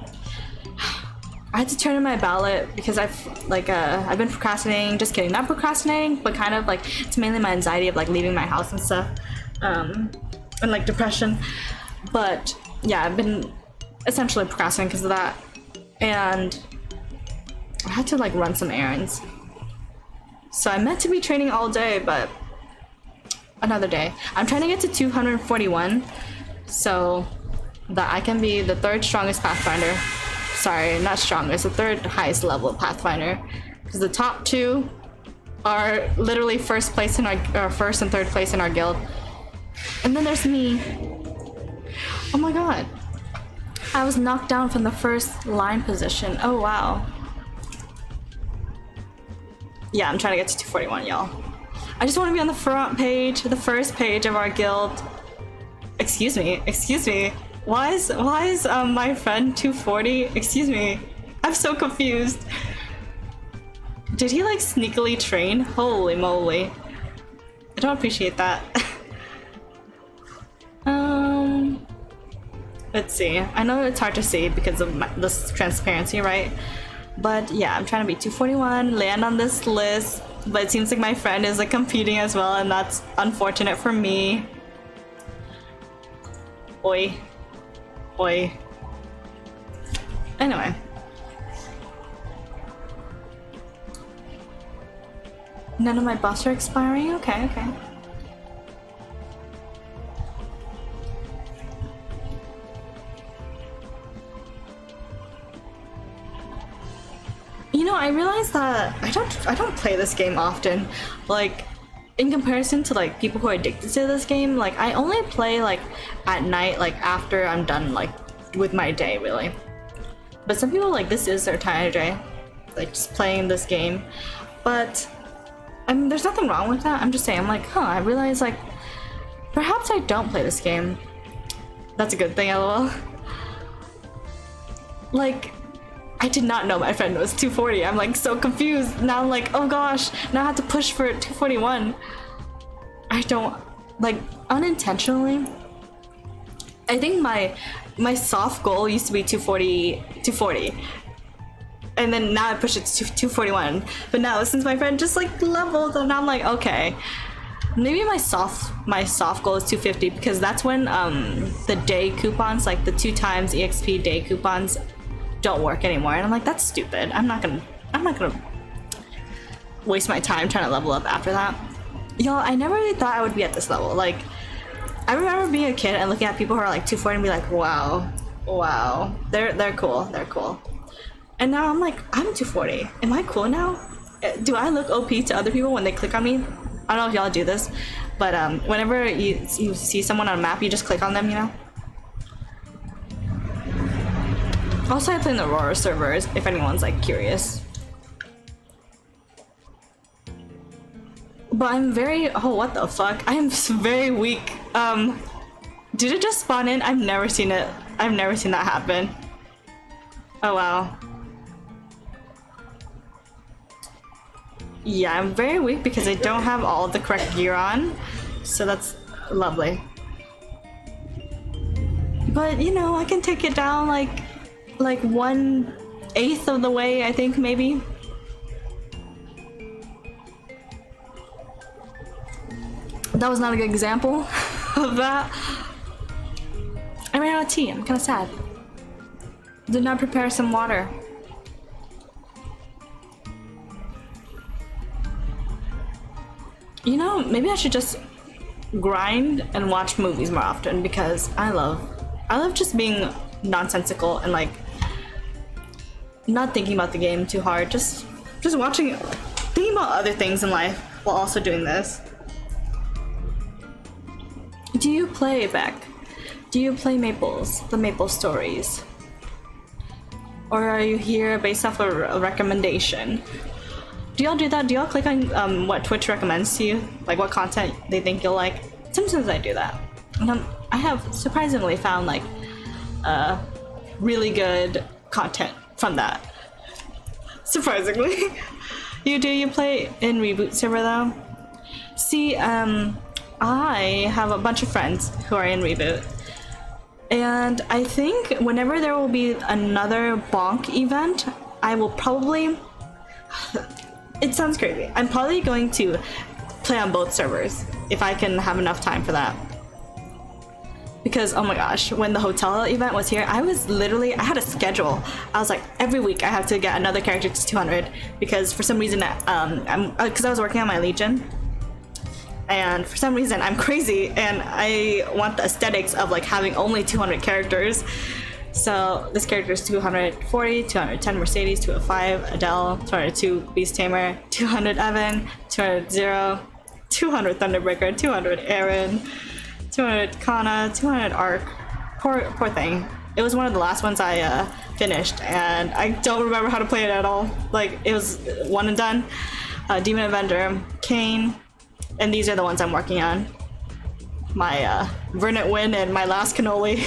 I had to turn in my ballot because I've been procrastinating. Just kidding, not procrastinating, but kind of like it's mainly my anxiety of like leaving my house and stuff, and like depression. But yeah, I've been essentially procrastinating because of that, and I had to like run some errands. So I meant to be training all day, but another day. I'm trying to get to 241 so that I can be the third strongest Pathfinder. Sorry, not strongest, the third highest level Pathfinder. Because the top two are literally first and third place in our guild. And then there's me. Oh my god. I was knocked down from the first line position. Oh wow. Yeah, I'm trying to get to 241, y'all. I just want to be on the front page, the first page of our guild. Excuse me. Why is my friend 240? Excuse me. I'm so confused. Did he like sneakily train? Holy moly. I don't appreciate that. Let's see. I know it's hard to see because of this transparency, right? But yeah, I'm trying to be 241, land on this list. But it seems like my friend is like competing as well, and that's unfortunate for me. Oi. Oi. Anyway. None of my buffs are expiring? Okay, okay. You know, I realized that I don't play this game often. Like, in comparison to like people who are addicted to this game, like I only play like at night, like after I'm done like with my day, really. But some people like this is their entire day, like just playing this game. But I mean, there's nothing wrong with that. I'm just saying, I'm like, I realize like perhaps I don't play this game. That's a good thing, lol. Like, I did not know my friend was 240. I'm like so confused. Now I'm like, oh gosh, now I have to push for 241. I don't, like, unintentionally. I think my soft goal used to be 240. And then now I push it to 241. But now since my friend just like leveled, and I'm like, okay. Maybe my soft goal is 250 because that's when the day coupons, like the 2 times EXP day coupons, don't work anymore. And I'm like, that's stupid. I'm not gonna waste my time trying to level up after that. Y'all, I never really thought I would be at this level. Like, I remember being a kid and looking at people who are like 240 and be like, wow, they're cool. And now I'm like, I'm 240. Am I cool now? Do I look OP to other people when they click on me? I don't know if y'all do this, but whenever you see someone on a map, you just click on them, you know? Also, I play in the Aurora servers, if anyone's like curious. But I'm very, oh, what the fuck? I am very weak. Did it just spawn in? I've never seen it. I've never seen that happen. Oh, wow. Yeah, I'm very weak because I don't have all the correct gear on. So that's lovely. But, you know, I can take it down like 1/8 of the way, I think, maybe. That was not a good example of that. I ran out of tea. I'm kind of sad. Did not prepare some water. You know, maybe I should just grind and watch movies more often because I love just being nonsensical and like not thinking about the game too hard. Just watching, thinking about other things in life while also doing this. Do you play Beck? Do you play Maples? The Maple stories? Or are you here based off of a recommendation? Do y'all do that? Do y'all click on what Twitch recommends to you? Like what content they think you'll like? Sometimes I do that. And I have surprisingly found like really good content from that. Surprisingly. You play in Reboot server though? See, I have a bunch of friends who are in Reboot. And I think whenever there will be another Bonk event, I will probably... It sounds crazy. I'm probably going to play on both servers if I can have enough time for that. Because, oh my gosh, when the hotel event was here, I had a schedule. I was like, every week I have to get another character to 200 because for some reason, because I was working on my Legion. And for some reason, I'm crazy and I want the aesthetics of like having only 200 characters. So this character is 240, 210 Mercedes, 205 Adele, 202 Beast Tamer, 200 Evan, 200 Zero, 200 Thunderbreaker, 200 Aaron, 200 Kana, 200 Arc. Poor thing. It was one of the last ones I finished and I don't remember how to play it at all. Like it was one and done. Demon Avenger, Kane, and these are the ones I'm working on. My Vernet Win and my last Cannoli.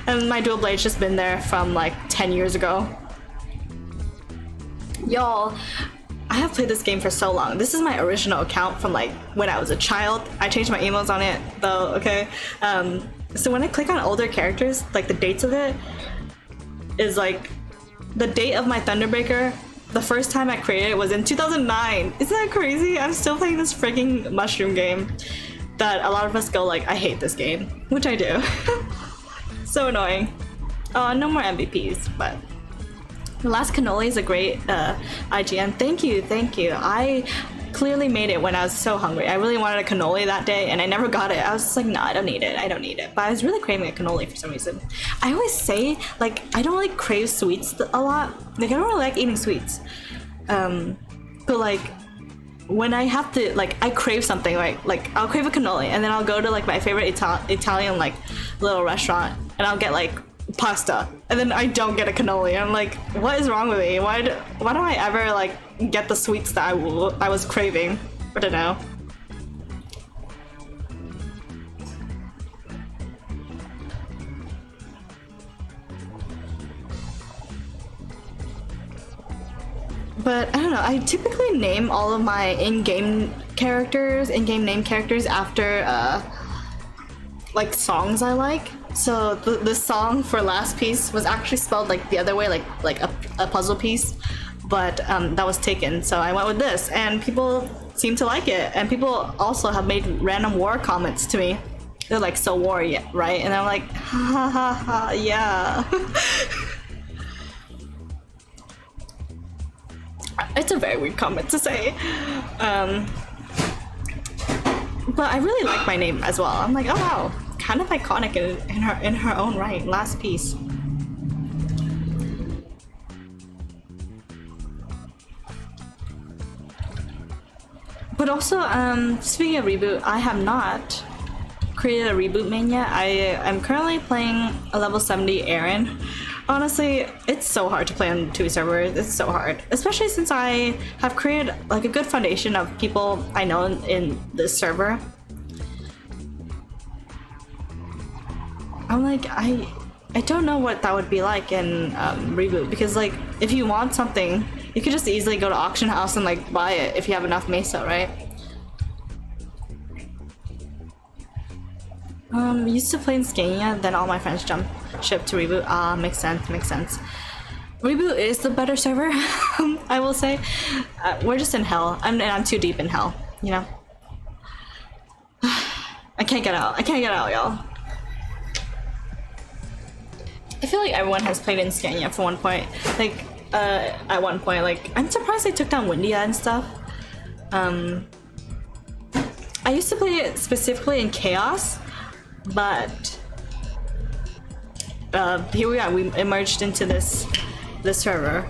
And my dual blade's just been there from like 10 years ago. Y'all, I have played this game for so long. This is my original account from like when I was a child. I changed my emails on it though, okay? So when I click on older characters, like the dates of it is like the date of my Thunderbreaker. The first time I created it was in 2009. Isn't that crazy? I'm still playing this freaking mushroom game that a lot of us go like, I hate this game, which I do. So annoying. Oh, no more MVPs, but the last cannoli is a great IGN. Thank you, thank you. I clearly made it when I was so hungry. I really wanted a cannoli that day and I never got it. I was just like, no, I don't need it. I don't need it. But I was really craving a cannoli for some reason. I always say, like, I don't really crave sweets a lot. Like, I don't really like eating sweets. But like, when I have to, like, I crave something, right? Like, I'll crave a cannoli and then I'll go to like my favorite Italian like little restaurant and I'll get like pasta and then I don't get a cannoli. I'm like, what is wrong with me? Why do I ever like get the sweets that I was craving? I don't know. But I don't know, I typically name all of my in-game name characters after like songs I like. So the song for Last Piece was actually spelled like the other way, like a puzzle piece, but that was taken. So I went with this, and people seem to like it. And people also have made random war comments to me. They're like, "So war, yeah, right?" And I'm like, ha ha ha, yeah. It's a very weird comment to say. But I really like my name as well. I'm like, oh wow, kind of iconic in her own right. Last Piece. But also, speaking of reboot, I have not created a reboot main yet. I am currently playing a level 70 Aaron. Honestly, it's so hard to play on 2 servers. It's so hard, especially since I have created like a good foundation of people I know in this server. I'm like, I don't know what that would be like in reboot, because like if you want something, you could just easily go to auction house and like buy it if you have enough mesa, right? Used to play in Scania, then all my friends jumped ship to reboot. Ah, makes sense, makes sense. Reboot is the better server, I will say. We're just in hell. I'm too deep in hell, you know? I can't get out. I can't get out, y'all. I feel like everyone has played in Scania for one point. Like, at one point, like, I'm surprised they took down Windia and stuff. I used to play it specifically in Chaos, but here we are. We emerged into this server.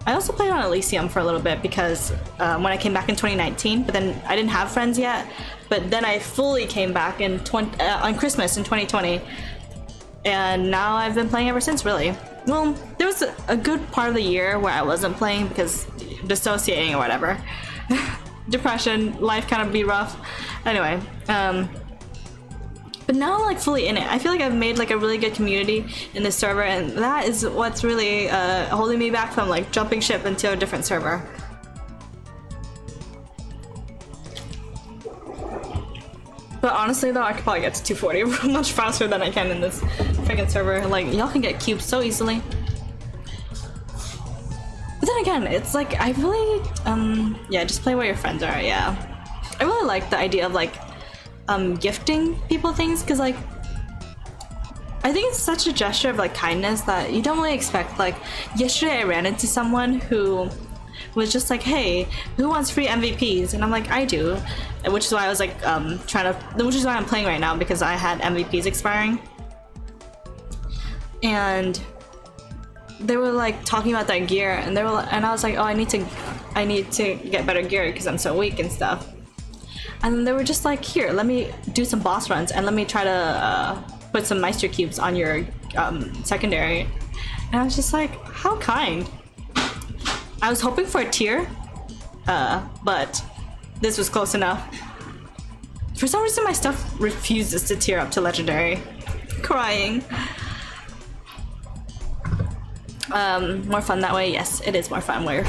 I also played on Elysium for a little bit because when I came back in 2019, but then I didn't have friends yet. But then I fully came back in on Christmas in 2020, and now I've been playing ever since. Really, well, there was a good part of the year where I wasn't playing because dissociating or whatever, depression, life kind of be rough. Anyway, but now I'm like fully in it. I feel like I've made like a really good community in this server, and that is what's really holding me back from like jumping ship into a different server. But honestly though, I could probably get to 240 much faster than I can in this freaking server. Like, y'all can get cubes so easily. But then again, it's like, I really, yeah, just play where your friends are, yeah. I really like the idea of like, gifting people things, because like, I think it's such a gesture of like kindness that you don't really expect. Like, yesterday I ran into someone who was just like, hey, who wants free MVPs? And I'm like, I do. Which is why I was like, which is why I'm playing right now, because I had MVPs expiring. And they were like talking about their gear, and and I was like, oh, I need to get better gear because I'm so weak and stuff. And they were just like, here, let me do some boss runs and let me try to put some Meister cubes on your secondary. And I was just like, how kind. I was hoping for a tier, but this was close enough. For some reason, my stuff refuses to tier up to legendary. Crying. More fun that way? Yes, it is more fun where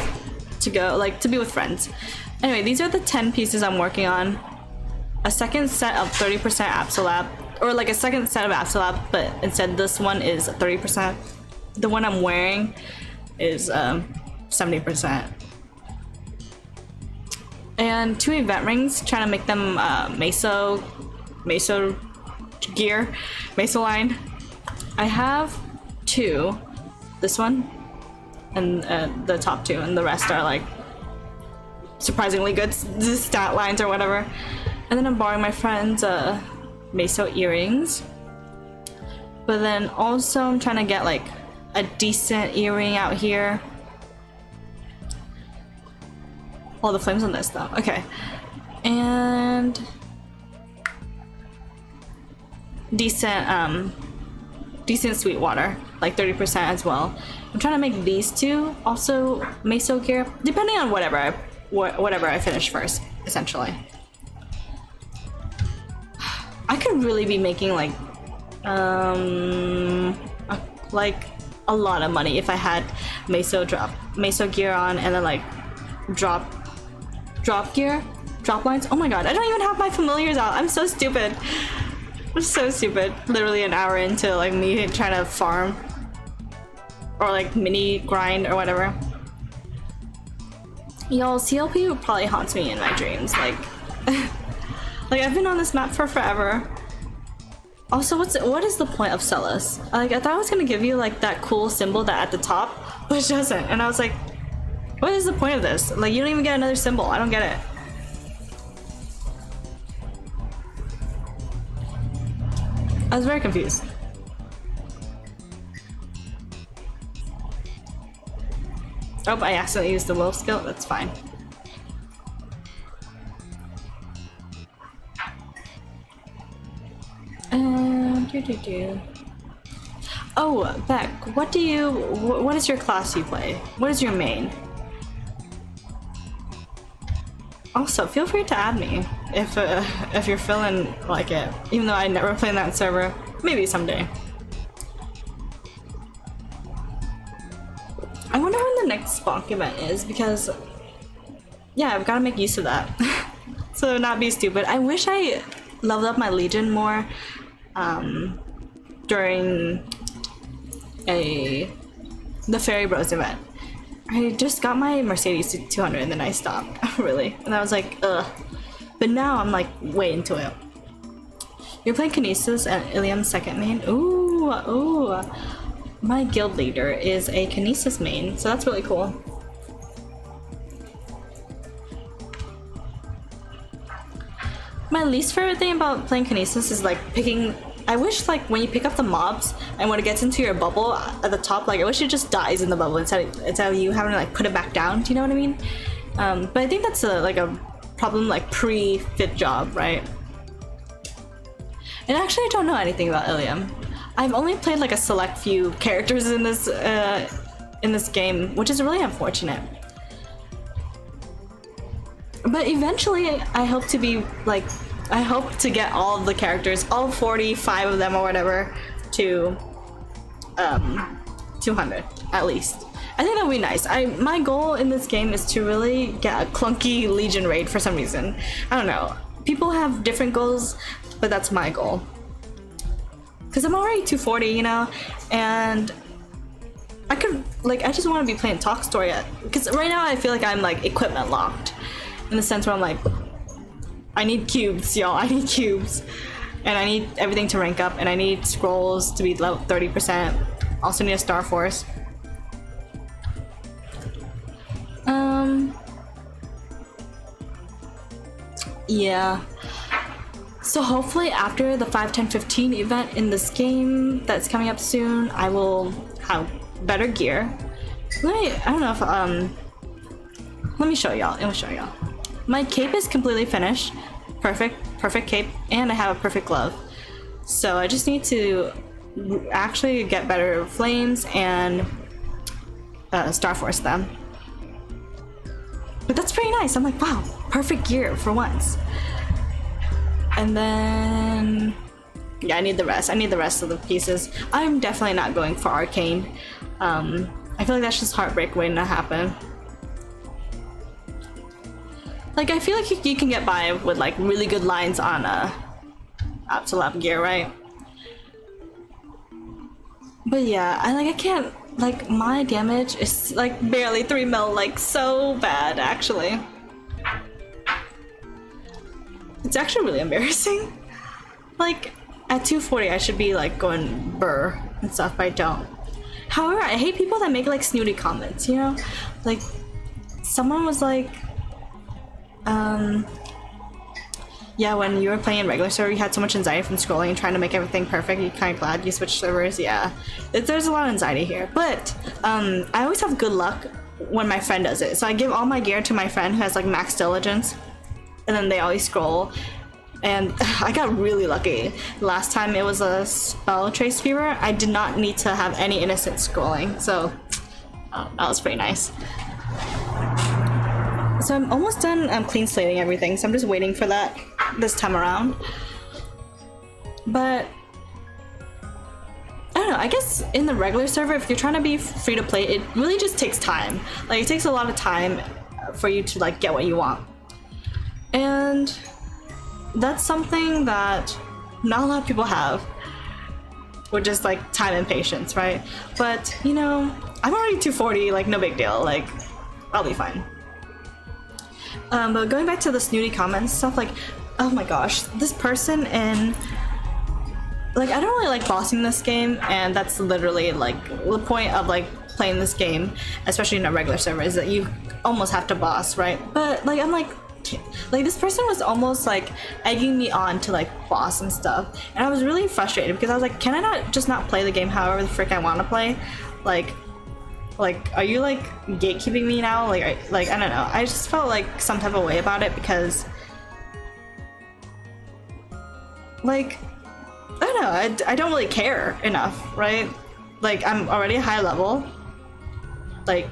to go, like, to be with friends. Anyway, these are the 10 pieces I'm working on. A second set of 30% Absolab. or like a second set of Absolab, but instead this one is 30%. The one I'm wearing is 70%. And 2 event rings, trying to make them meso gear, meso line. I have 2, this one and the top 2, and the rest are like surprisingly good stat lines or whatever. And then I'm borrowing my friend's meso earrings, but then also I'm trying to get like a decent earring out here. All the flames on this though. Okay, and decent sweet water, like 30% as well. I'm trying to make these 2 also meso gear, depending on whatever I finish first, essentially. I could really be making like a lot of money if I had meso gear on, and then like drop lines. Oh my god, I don't even have my familiars out. I'm so stupid. I'm so stupid. Literally an hour into like me trying to farm or like mini grind or whatever. Y'all, CLP probably haunts me in my dreams. Like like I've been on this map for forever. Also, what is the point of Celis? Like, I thought I was gonna give you like that cool symbol that at the top, but it doesn't. And I was like, what is the point of this? Like, you don't even get another symbol. I don't get it. I was very confused. Oh, I accidentally used the wolf skill. That's fine. Oh, Beck, what is your class you play? What is your main? Also, feel free to add me if you're feeling like it. Even though I never play in that server, maybe someday. I wonder when the next Bonk event is, because yeah, I've got to make use of that. So not be stupid. I wish I leveled up my Legion more during the Fairy Bros event. I just got my Mercedes to 200 and then I stopped, really. And I was like, ugh. But now I'm like way into it. You're playing Kinesis and Ilium's second main? Ooh, ooh. My guild leader is a Kinesis main, so that's really cool. My least favorite thing about playing Kinesis is like picking. I wish like when you pick up the mobs and when it gets into your bubble at the top, like I wish it just dies in the bubble instead of you having to like put it back down. Do you know what I mean? But I think that's a problem like pre-fit job, right? And actually, I don't know anything about Ilium. I've only played like a select few characters in this game, which is really unfortunate. But eventually, I hope to be like, I hope to get all of the characters, all 45 of them or whatever, to 200 at least. I think that would be nice. My goal in this game is to really get a clunky Legion raid for some reason. I don't know. People have different goals, but that's my goal. Because I'm already 240, you know, and I could, like, I just want to be playing Talk Story. Because right now I feel like I'm, like, equipment locked. In the sense where I'm like, I need cubes, y'all. I need cubes. And I need everything to rank up. And I need scrolls to be level 30%. Also need a Star Force. Yeah. So hopefully after the 5, 10, 15 event in this game that's coming up soon, I will have better gear. I don't know if, let me show y'all. I'll show y'all. My cape is completely finished. Perfect cape. And I have a perfect glove. So I just need to actually get better flames and Star Force them. But that's pretty nice. I'm like, wow, perfect gear for once. And then, yeah, I need the rest. I need the rest of the pieces. I'm definitely not going for Arcane. I feel like that's just heartbreak waiting to happen. Like, I feel like you can get by with like really good lines on to lap gear, right? But yeah, I can't, like, my damage is like barely 3 mil, like so bad actually. It's actually really embarrassing. Like at 240 I should be like going burr and stuff, but I don't. However, I hate people that make like snooty comments, you know? Like someone was like, yeah, when you were playing in regular server, you had so much anxiety from scrolling and trying to make everything perfect. You're kind of glad you switched servers. Yeah, there's a lot of anxiety here. But I always have good luck when my friend does it. So I give all my gear to my friend who has like max diligence, and then they always scroll. And I got really lucky. Last time it was a spell trace fever. I did not need to have any innocent scrolling, so that was pretty nice. So I'm almost done clean slating everything, so I'm just waiting for that this time around. But I don't know, I guess in the regular server, if you're trying to be free to play, it really just takes time. Like it takes a lot of time for you to like get what you want. And that's something that not a lot of people have, which is like time and patience, right? But you know, I'm already 240, like no big deal, like I'll be fine. But going back to the snooty comments stuff, like, oh my gosh, this person in, like, I don't really like bossing this game, and that's literally like the point of like playing this game, especially in a regular server, is that you almost have to boss, right? But like I'm like this person was almost like egging me on to like boss and stuff, and I was really frustrated because I was like, can I not just not play the game however the frick I want to play? Like, are you like gatekeeping me now? Like I don't know. I just felt like some type of way about it because, like, I don't know. I don't really care enough, right? Like I'm already a high level. Like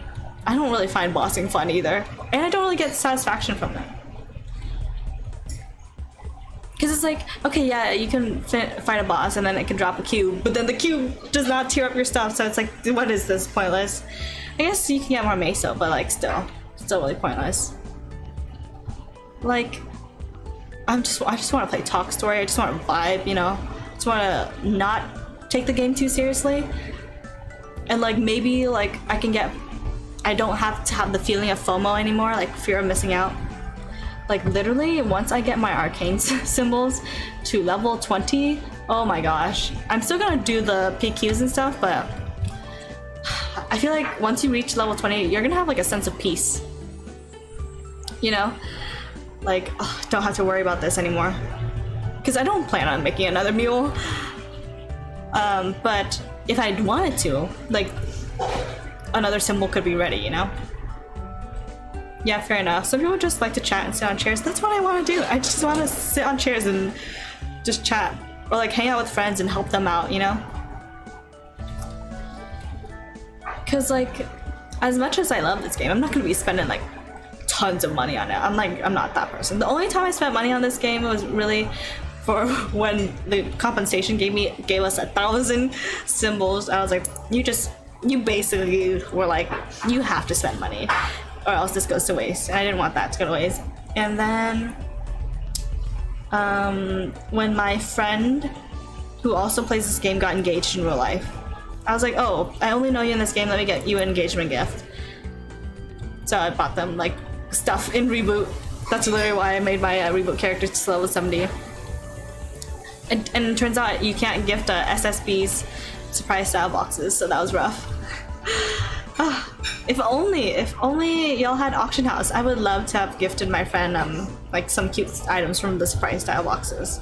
I don't really find bossing fun either, and I don't really get satisfaction from it. Because it's like, okay, yeah, you can fight a boss and then it can drop a cube, but then the cube does not tear up your stuff, so it's like, what is this? Pointless. I guess you can get more meso, but like still really pointless. Like, I just want to play talk story. I just want to vibe, you know. I just want to not take the game too seriously, and like maybe like I don't have to have the feeling of FOMO anymore, like fear of missing out. Like literally, once I get my arcane symbols to level 20, oh my gosh. I'm still gonna do the PQs and stuff, but I feel like once you reach level 20, you're gonna have like a sense of peace. You know? Like, oh, don't have to worry about this anymore. Because I don't plan on making another mule. But if I wanted to, like, another symbol could be ready, you know? Yeah, fair enough. Some people just like to chat and sit on chairs. That's what I want to do. I just want to sit on chairs and just chat. Or like hang out with friends and help them out, you know? Because like, as much as I love this game, I'm not going to be spending like tons of money on it. I'm not that person. The only time I spent money on this game was really for when the compensation gave us 1,000 symbols. I was like, you basically were like, you have to spend money, or else this goes to waste. And I didn't want that to go to waste. And then when my friend who also plays this game got engaged in real life, I was like, oh, I only know you in this game, let me get you an engagement gift. So I bought them like stuff in Reboot. That's literally why I made my Reboot character to level 70. And it turns out you can't gift SSB's surprise style boxes, so that was rough. If only y'all had auction house, I would love to have gifted my friend like some cute items from the surprise style boxes.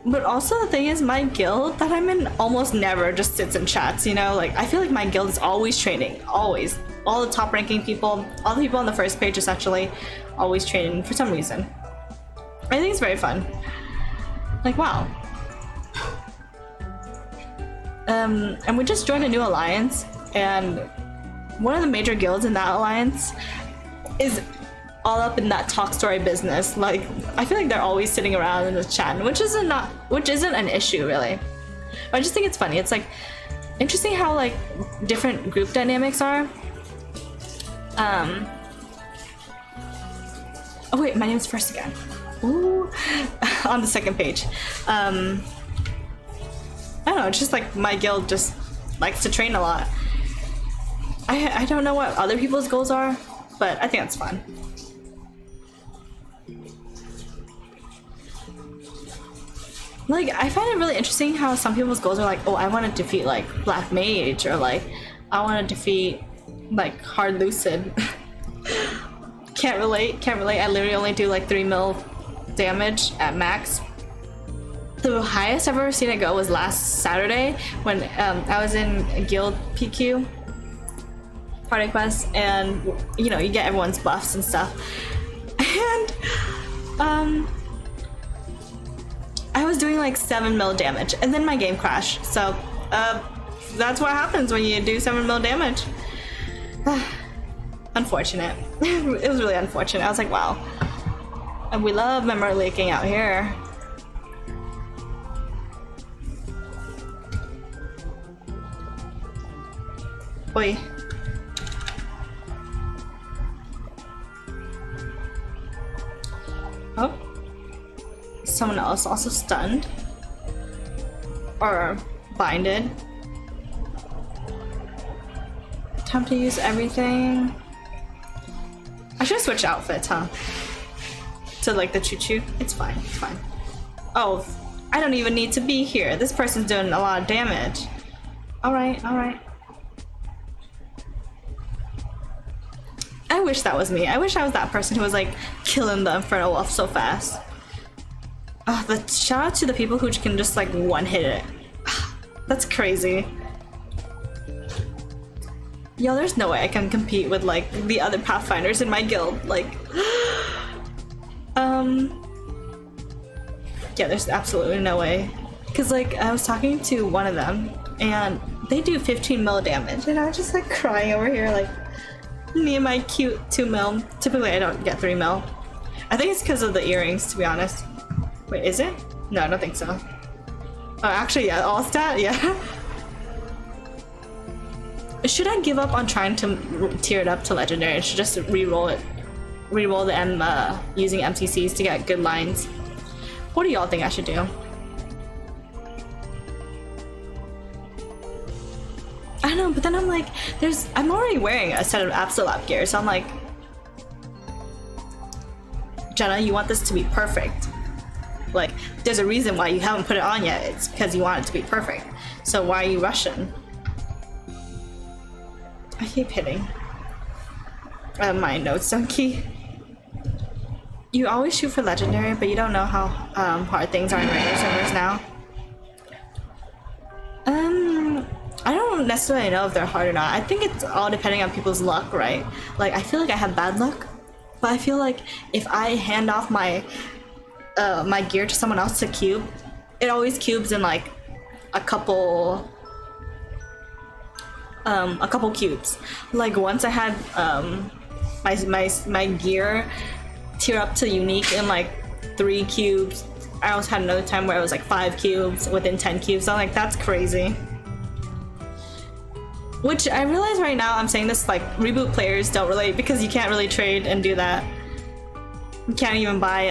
But also the thing is, my guild that I'm in almost never just sits in chats, you know? Like, I feel like my guild is always training, always. All the top ranking people, all the people on the first page essentially, always training for some reason. I think it's very fun. Like, wow. And we just joined a new alliance, and one of the major guilds in that alliance is all up in that talk story business. Like, I feel like they're always sitting around in the chat, which isn't an issue really. I just think it's funny. It's like interesting how like different group dynamics are. Oh wait, my name's first again. Ooh. On the second page. I don't know, it's just like my guild just likes to train a lot. I don't know what other people's goals are, but I think that's fun. Like, I find it really interesting how some people's goals are like, oh, I want to defeat like Black Mage, or like I want to defeat like Hard Lucid. Can't relate. I literally only do like 3 mil damage at max. The highest I've ever seen it go was last Saturday when I was in Guild PQ Party Quest, and you know, you get everyone's buffs and stuff. And I was doing like 7 mil damage, and then my game crashed. So that's what happens when you do 7 mil damage. Unfortunate. It was really unfortunate. I was like, wow. And we love memory leaking out here. Oi. Oh. Someone else also stunned. Or binded. Time to use everything. I should switch outfits, huh? To like the choo-choo. It's fine, it's fine. Oh, I don't even need to be here. This person's doing a lot of damage. Alright, alright. I wish that was me. I wish I was that person who was like killing the Inferno Wolf so fast. The shout out to the people who can just like one hit it. That's crazy. Yo, there's no way I can compete with like the other Pathfinders in my guild. Like, yeah, there's absolutely no way. Cause like I was talking to one of them and they do 15 mil damage, and I was just like crying over here, like me and my cute 2 mil. Typically I don't get 3 mil. I think it's because of the earrings, to be honest. Wait, is it? No, I don't think so. Oh, actually, yeah, all stat, yeah. Should I give up on trying to tier it up to legendary? I should just re-roll it. Re-roll the M using MCCs to get good lines. What do y'all think I should do? I know, but then I'm like, I'm already wearing a set of Absolute gear, so I'm like, Jenna, you want this to be perfect. Like, there's a reason why you haven't put it on yet. It's because you want it to be perfect. So why are you rushing? I keep hitting. My notes don't key. You always shoot for legendary, but you don't know how hard things are in regular servers now. I don't necessarily know if they're hard or not. I think it's all depending on people's luck, right? Like, I feel like I have bad luck, but I feel like if I hand off my my gear to someone else to cube, it always cubes in like a couple cubes. Like once I had my gear tier up to unique in like 3 cubes. I also had another time where it was like 5 cubes within 10 cubes. So I'm like, that's crazy. Which I realize right now I'm saying this like reboot players don't relate, because you can't really trade and do that. You can't even buy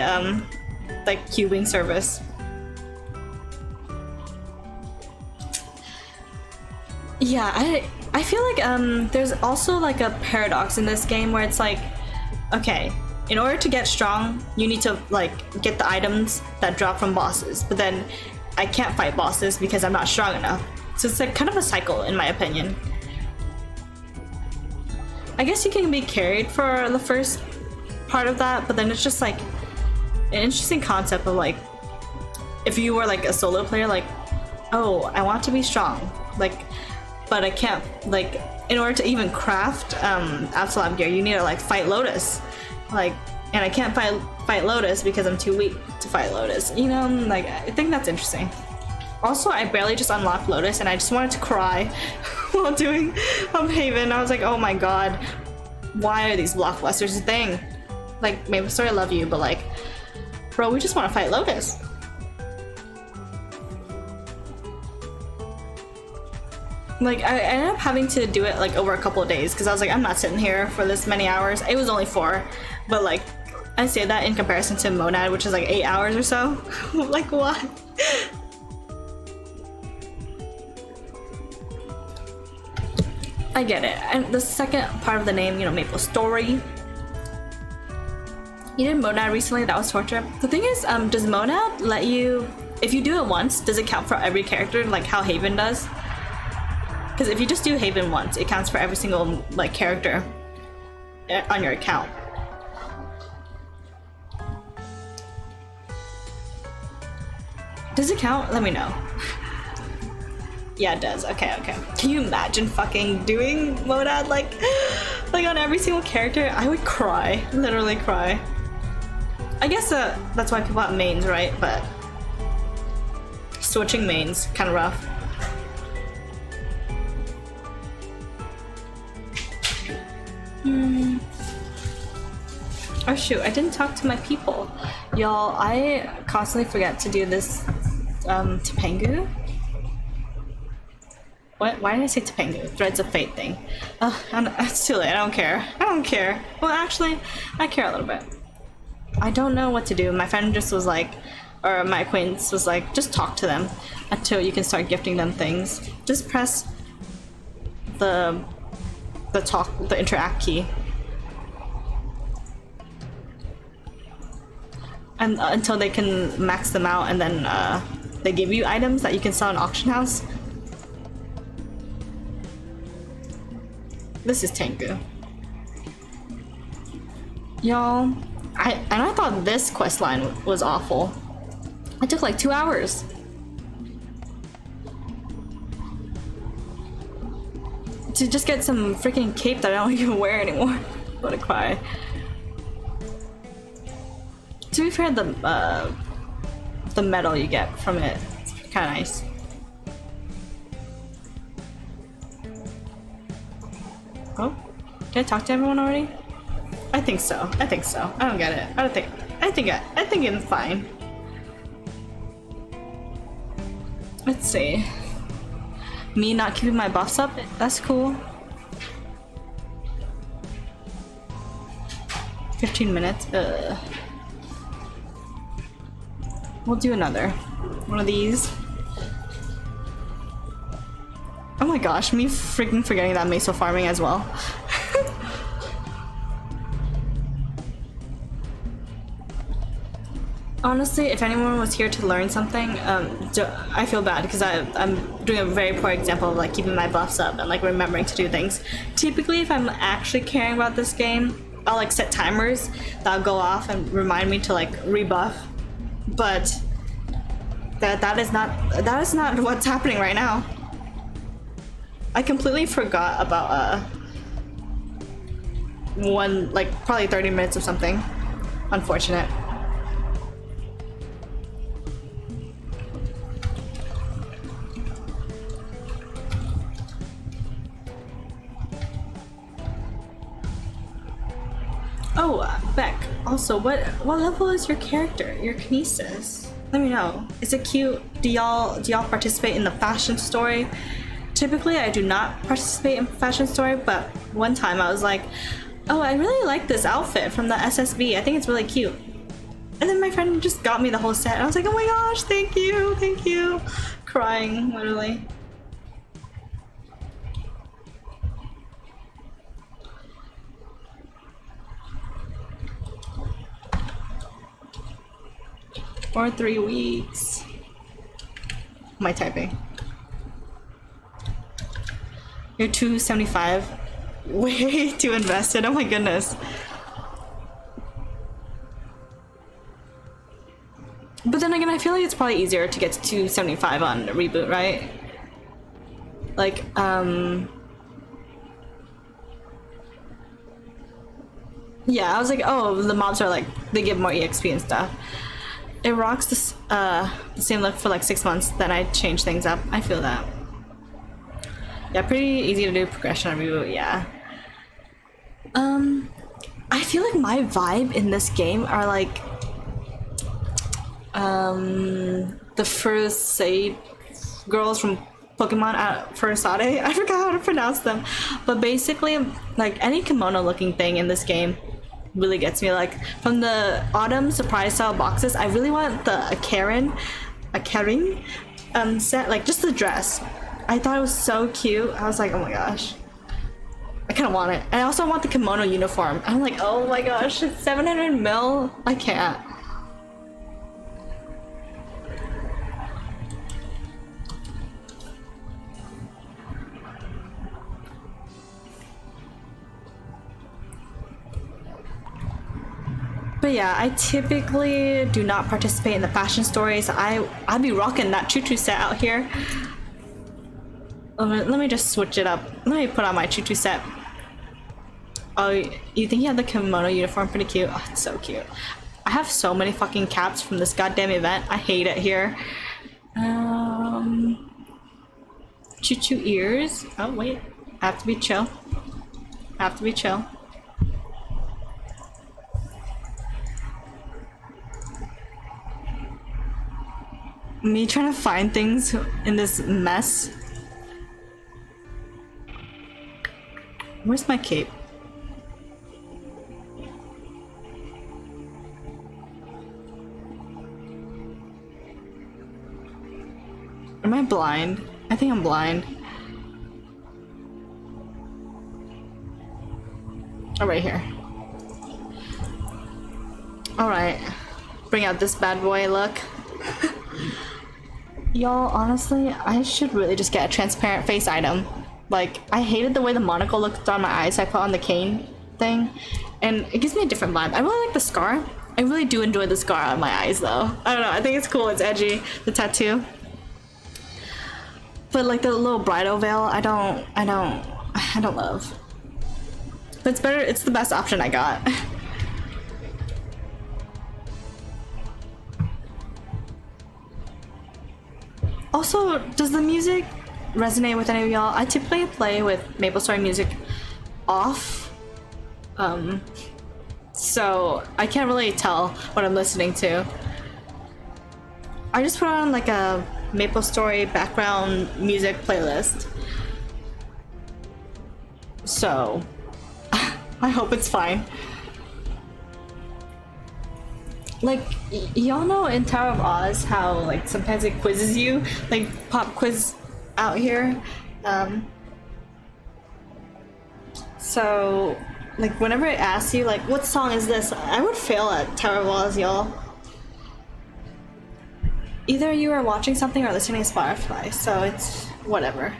like cubing service. Yeah, I feel like there's also like a paradox in this game where it's like, okay, in order to get strong, you need to like get the items that drop from bosses, but then I can't fight bosses because I'm not strong enough. So it's like kind of a cycle, in my opinion. I guess you can be carried for the first part of that, but then it's just like an interesting concept of like, if you were like a solo player, like, oh, I want to be strong, like, but I can't, like, in order to even craft Absolute gear, you need to like fight Lotus, like, and I can't fight Lotus because I'm too weak to fight Lotus, you know. Like, I think that's interesting. Also, I barely just unlocked Lotus and I just wanted to cry while doing Haven. I was like, oh my god, why are these blockbusters a thing? Like, Maple Story, I love you, but like, bro, we just want to fight Lotus. Like, I ended up having to do it like over a couple of days because I was like, I'm not sitting here for this many hours. It was only 4, but like, I say that in comparison to Monad, which is like 8 hours or so. Like, what? I get it. And the second part of the name, you know, Maple Story. You did Monad recently, that was torture. The thing is, does Monad let you, if you do it once, does it count for every character, like how Haven does? Because if you just do Haven once, it counts for every single, like, character on your account. Does it count? Let me know. Yeah, it does. Okay, okay. Can you imagine fucking doing Monad like on every single character? I would cry. Literally cry. I guess that's why people have mains, right? But switching mains, kind of rough. Oh shoot, I didn't talk to my people. Y'all, I constantly forget to do this Topanga? What? Why did I say Topanga? Threads of Fate thing. It's too late, I don't care. I don't care. Well, actually, I care a little bit. I don't know what to do. My friend just was like, or my acquaintance was like, just talk to them until you can start gifting them things. Just press the interact key. And until they can max them out, and then they give you items that you can sell in auction house. This is Tengu. Y'all, I thought this quest line was awful. It took like 2 hours. To just get some freaking cape that I don't even wear anymore. I'm gonna cry. To be fair, the medal you get from it is kind of nice. Oh, did I talk to everyone already? I think so. I think so. I don't get it. I think it's fine. Let's see. Me not keeping my buffs up, that's cool. 15 minutes. We'll do another one of these. Oh my gosh, me freaking forgetting that meso farming as well. Honestly, if anyone was here to learn something, I feel bad because I'm doing a very poor example of like keeping my buffs up and like remembering to do things. Typically, if I'm actually caring about this game, I'll like set timers that'll go off and remind me to like rebuff. But that is not what's happening right now. I completely forgot about one, like probably 30 minutes of something. Unfortunate. Oh, Beck, also, what level is your character, your kinesis? Let me know. Is it cute? Do y'all participate in the fashion story? Typically, I do not participate in fashion story, but one time I was like, oh, I really like this outfit from the SSB. I think it's really cute. And then my friend just got me the whole set. And I was like, oh my gosh, thank you, thank you. Crying, literally. Or 3 weeks. My typing. You're 275. Way too invested. Oh my goodness. But then again, I feel like it's probably easier to get to 275 on reboot, right? Like, yeah, I was like, oh, the mobs are like, they give more EXP and stuff. It rocks this, the same look for like 6 months, then I change things up. I feel that. Yeah, pretty easy to do progression on reboot, yeah. I feel like my vibe in this game are like, the first girls from Pokemon Furasade. I forgot how to pronounce them. But basically, like any kimono looking thing in this game, really gets me. Like from the autumn surprise style boxes, I really want the a Karen set, like just the dress. I thought it was so cute. I was like, oh my gosh. I kind of want it. And I also want the kimono uniform. I'm like, oh my gosh, it's 700 mil? I can't. But yeah, I typically do not participate in the fashion stories. I'd be rocking that tutu set out here. Let me just switch it up. Let me put on my tutu set. Oh, you think you have the kimono uniform? Pretty cute. Oh, it's so cute. I have so many fucking caps from this goddamn event. I hate it here. Choo-choo ears. Oh, wait. I have to be chill. I have to be chill. Me trying to find things in this mess. Where's my cape? Am I blind? I think I'm blind. Oh, right here. Alright. Bring out this bad boy look. Y'all, honestly, I should really just get a transparent face item. Like, I hated the way the monocle looked on my eyes I put on the cane thing. And it gives me a different vibe. I really like the scar. I really do enjoy the scar on my eyes, though. I don't know, I think it's cool, it's edgy, the tattoo. But like the little bridal veil, I don't love. But it's better, it's the best option I got. Also, does the music resonate with any of y'all? I typically play with MapleStory music off, so I can't really tell what I'm listening to. I just put on like a MapleStory background music playlist, so I hope it's fine. Like, y'all know in Tower of Oz how like sometimes it quizzes you, like pop quiz out here. So like whenever it asks you like what song is this, I would fail at Tower of Oz, y'all. Either you are watching something or listening to Spotify, so it's whatever.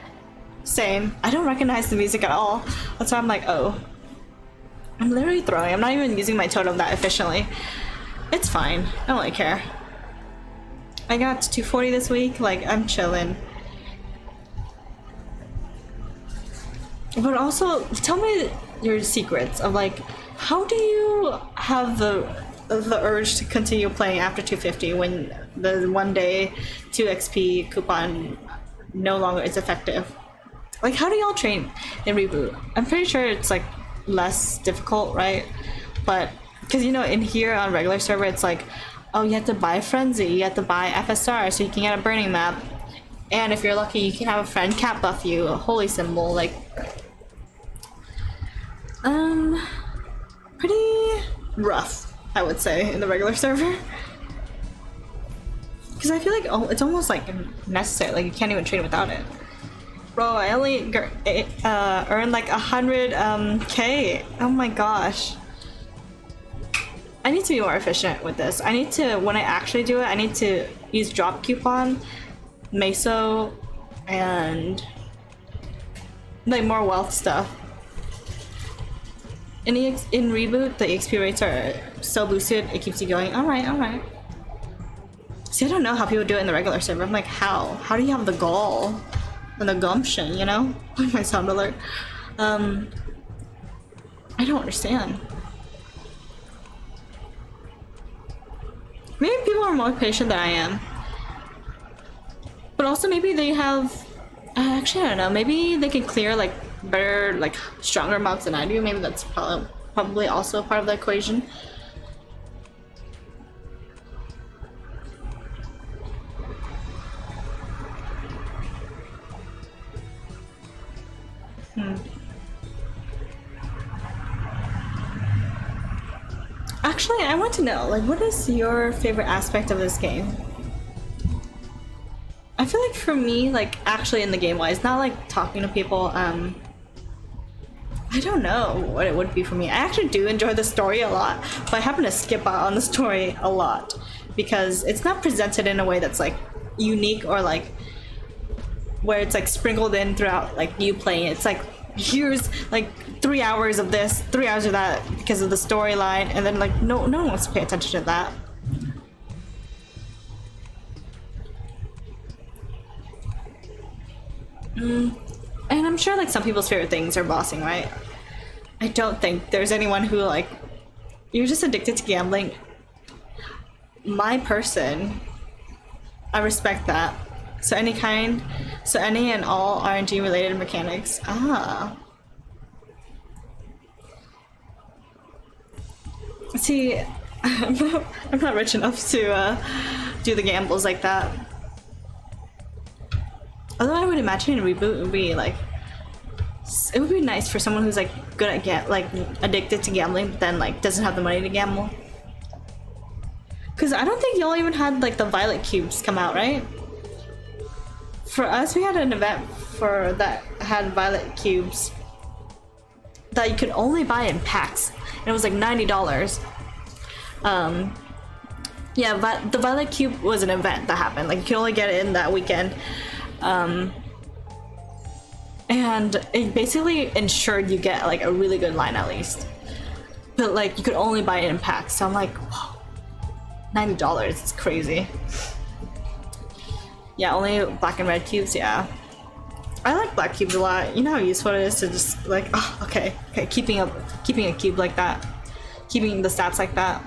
Same. I don't recognize the music at all. That's why I'm like, oh. I'm literally throwing. I'm not even using my totem that efficiently. It's fine. I don't really care. I got to 240 this week. Like, I'm chilling. But also, tell me your secrets of like, how do you have the urge to continue playing after 250 when the 1 day 2 XP coupon no longer is effective? Like, how do y'all train in Reboot? I'm pretty sure it's like less difficult, right? But because you know in here on regular server it's like, oh, you have to buy Frenzy, you have to buy FSR so you can get a burning map, and if you're lucky you can have a friend cap buff you a holy symbol. Like pretty rough, I would say, in the regular server, because I feel like it's almost like necessary. Like you can't even train without it. Bro, I only earned like 100k. Oh my gosh. I need to be more efficient with this. I need to, when I actually do it, I need to use drop coupon, meso, and like more wealth stuff. In Reboot, the XP rates are so boosted, it keeps you going. Alright, alright. See, I don't know how people do it in the regular server. I'm like, how? How do you have the gall and the gumption, you know? Like my sound alert. I don't understand. Maybe people are more patient than I am. But also maybe they have... actually, I don't know. Maybe they can clear like better, like stronger mobs than I do. Maybe that's probably also part of the equation. Actually, I want to know, like, what is your favorite aspect of this game? I feel like for me, like, actually in the game wise, not like talking to people, I don't know what it would be for me. I actually do enjoy the story a lot, but I happen to skip out on the story a lot because it's not presented in a way that's like unique or like where it's like sprinkled in throughout like you playing. It's like here's like 3 hours of this, 3 hours of that because of the storyline, and then like no one wants to pay attention to that. And I'm sure like some people's favorite things are bossing, right? I don't think there's anyone who like you're just addicted to gambling. My person, I respect that. So any and all RNG related mechanics. Ah. See, I'm not rich enough to do the gambles like that. Although I would imagine a reboot would be like, it would be nice for someone who's like good at like addicted to gambling, but then like doesn't have the money to gamble. Cause I don't think y'all even had like the violet cubes come out, right? For us, we had an event for that had violet cubes that you could only buy in packs, and it was like $90. Yeah, but the violet cube was an event that happened. Like you could only get it in that weekend. And it basically ensured you get like a really good line at least, but like you could only buy it in packs. So I'm like, whoa, $90, it's crazy. Yeah, only black and red cubes. Yeah, I like black cubes a lot. You know how useful it is to just like, oh, okay, keeping a cube like that, keeping the stats like that.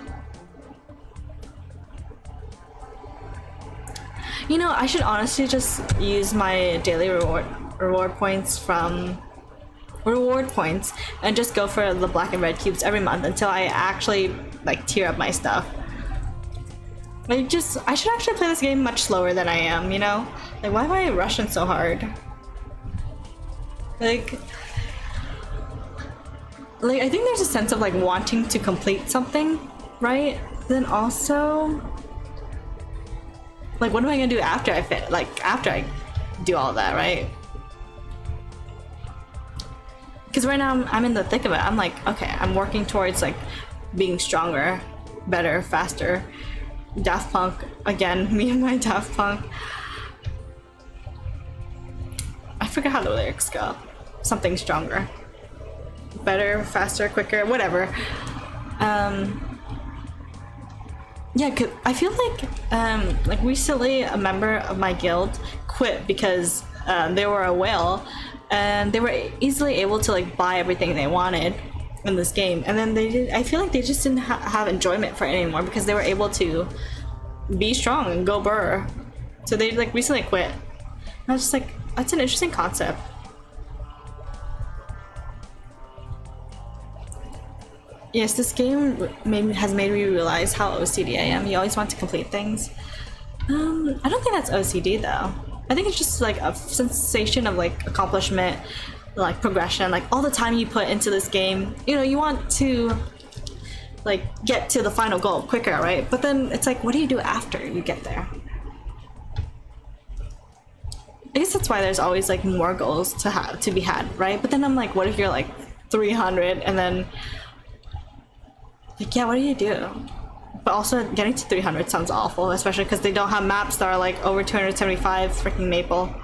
You know, I should honestly just use my daily reward points from reward points and just go for the black and red cubes every month until I actually like tier up my stuff. I should actually play this game much slower than I am, you know? Like, why am I rushing so hard? Like I think there's a sense of like wanting to complete something, right? Then also, like, what am I gonna do after after I do all that, right? Because right now I'm in the thick of it. I'm like, okay, I'm working towards like being stronger, better, faster. Daft Punk again, me and my Daft Punk. I forget how the lyrics go. Something stronger, better, faster, quicker, whatever. Yeah, cause I feel like recently a member of my guild quit because they were a whale and they were easily able to like buy everything they wanted in this game, and then I feel like they just didn't have enjoyment for it anymore because they were able to be strong and go burr. So they like recently quit. And I was just like, that's an interesting concept. Yes, this game has made me realize how OCD I am. You always want to complete things. I don't think that's OCD though. I think it's just like a sensation of like accomplishment, like progression, like all the time you put into this game. You know, you want to like get to the final goal quicker, right? But then it's like, what do you do after you get there? I guess that's why there's always like more goals to be had, right? But then I'm like, what if you're like 300 and then like, yeah, what do you do? But also getting to 300 sounds awful, especially because they don't have maps that are like over 275 freaking maple.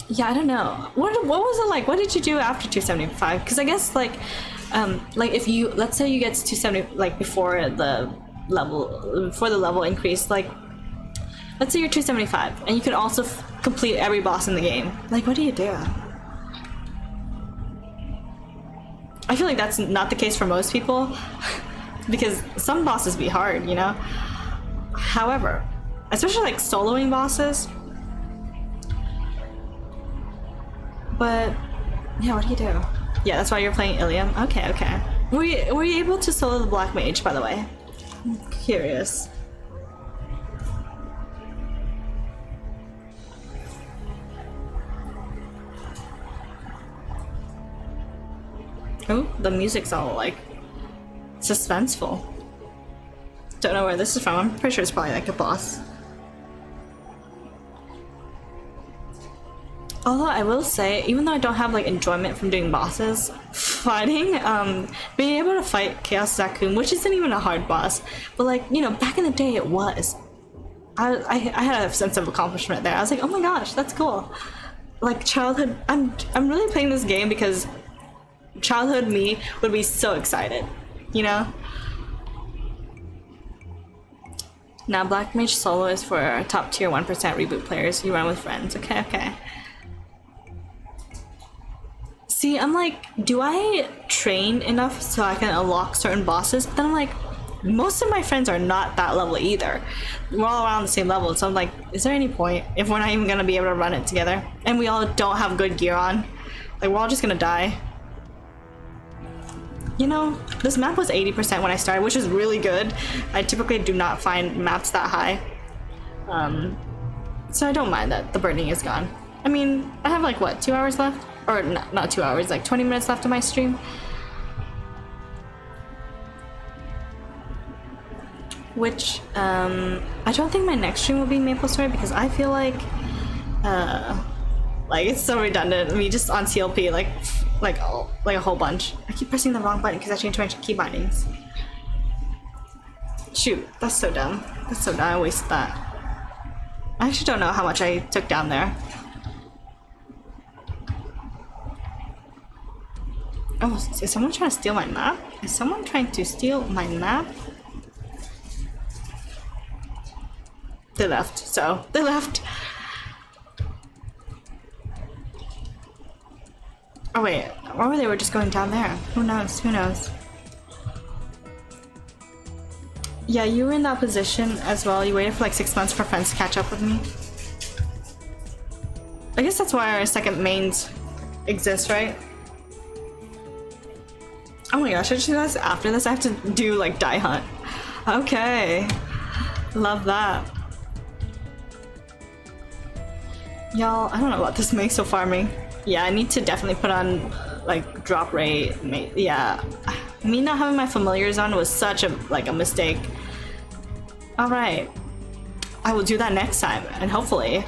Yeah, I don't know. What was it like? What did you do after 275? Because I guess like if you, let's say you get to 270 like before the level increase, like let's say you're 275 and you can also complete every boss in the game. Like, what do you do? I feel like that's not the case for most people because some bosses be hard, you know? However, especially like soloing bosses. But yeah, what do you do? Yeah, that's why you're playing Ilium. Okay. Were you able to solo the Black Mage, by the way? I'm curious. Oh, the music's all like suspenseful. Don't know where this is from. I'm pretty sure it's probably like a boss. Although I will say, even though I don't have like enjoyment from doing bosses, fighting, being able to fight Chaos Zakun, which isn't even a hard boss, but like, you know, back in the day it was. I had a sense of accomplishment there. I was like, oh my gosh, that's cool. Like childhood, I'm really playing this game because childhood me would be so excited, you know? Now Black Mage Solo is for top tier 1% reboot players. You run with friends. Okay, okay. See, I'm like, do I train enough so I can unlock certain bosses? But then I'm like, most of my friends are not that level either. We're all around the same level, so I'm like, is there any point if we're not even gonna be able to run it together? And we all don't have good gear on. Like, we're all just gonna die. You know, this map was 80% when I started, which is really good. I typically do not find maps that high. So I don't mind that the burning is gone. I mean, I have like, what, 2 hours left? Or not 2 hours, like 20 minutes left of my stream. Which, I don't think my next stream will be Maple Story because I feel like it's so redundant. Me just on CLP, like a whole bunch. I keep pressing the wrong button because I changed my key bindings. Shoot, that's so dumb. That's so dumb, I wasted that. I actually don't know how much I took down there. Oh, is someone trying to steal my map? Is someone trying to steal my map? They left, so they left. Oh wait, or they were just going down there. Who knows? Who knows? Yeah, you were in that position as well. You waited for like 6 months for friends to catch up with me. I guess that's why our second mains exist, right? Oh my gosh, I just realized after this I have to do like die hunt. Okay. Love that. Y'all, I don't know about this Mesa farming. Yeah, I need to definitely put on like drop rate. Yeah, me not having my familiars on was such a mistake. All right, I will do that next time, and hopefully,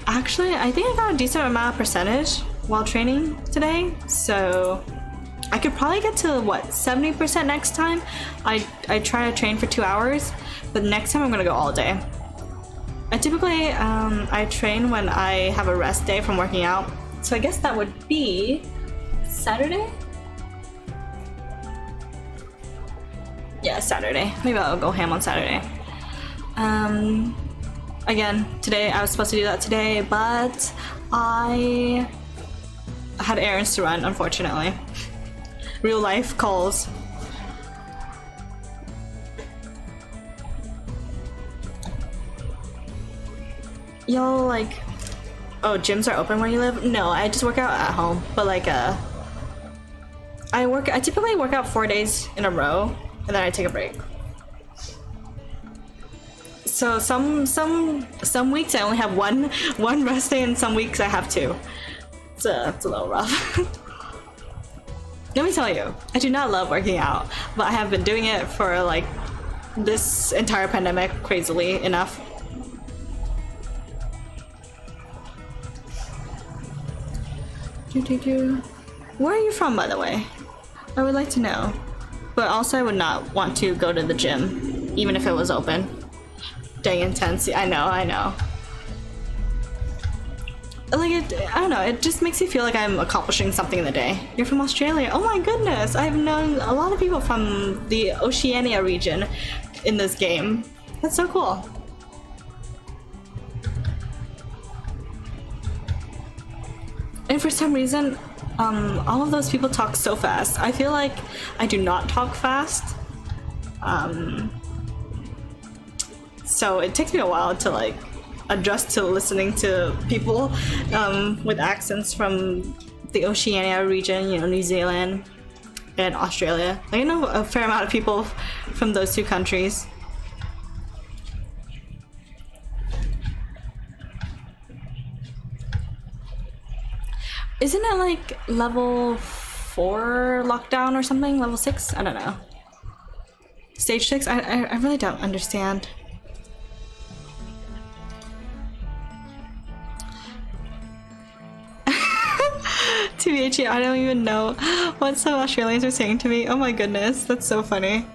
actually, I think I got a decent amount of percentage while training today, so I could probably get to what 70% next time. I try to train for 2 hours, but next time I'm gonna go all day. I typically I train when I have a rest day from working out, so I guess that would be Saturday? Yeah, Saturday. Maybe I'll go ham on Saturday. Again, today I was supposed to do that today, but I had errands to run, unfortunately. Real life calls. Y'all like, oh, gyms are open where you live? No, I just work out at home, but like I typically work out 4 days in a row and then I take a break. So some weeks I only have one rest day and some weeks I have two. It's a little rough. Let me tell you, I do not love working out, but I have been doing it for like this entire pandemic, crazily enough. Where are you from, by the way? I would like to know. But also I would not want to go to the gym, even if it was open. Dang intense. I know. Like, I don't know, it just makes me feel like I'm accomplishing something in the day. You're from Australia. Oh my goodness, I've known a lot of people from the Oceania region in this game. That's so cool. And for some reason, all of those people talk so fast. I feel like I do not talk fast. So it takes me a while to like adjust to listening to people with accents from the Oceania region, you know, New Zealand and Australia. I know a fair amount of people from those two countries. Isn't it like level 4 lockdown or something, level 6. I don't know. Stage 6. I really don't understand. TBH, I don't even know what some Australians are saying to me. Oh my goodness, that's so funny.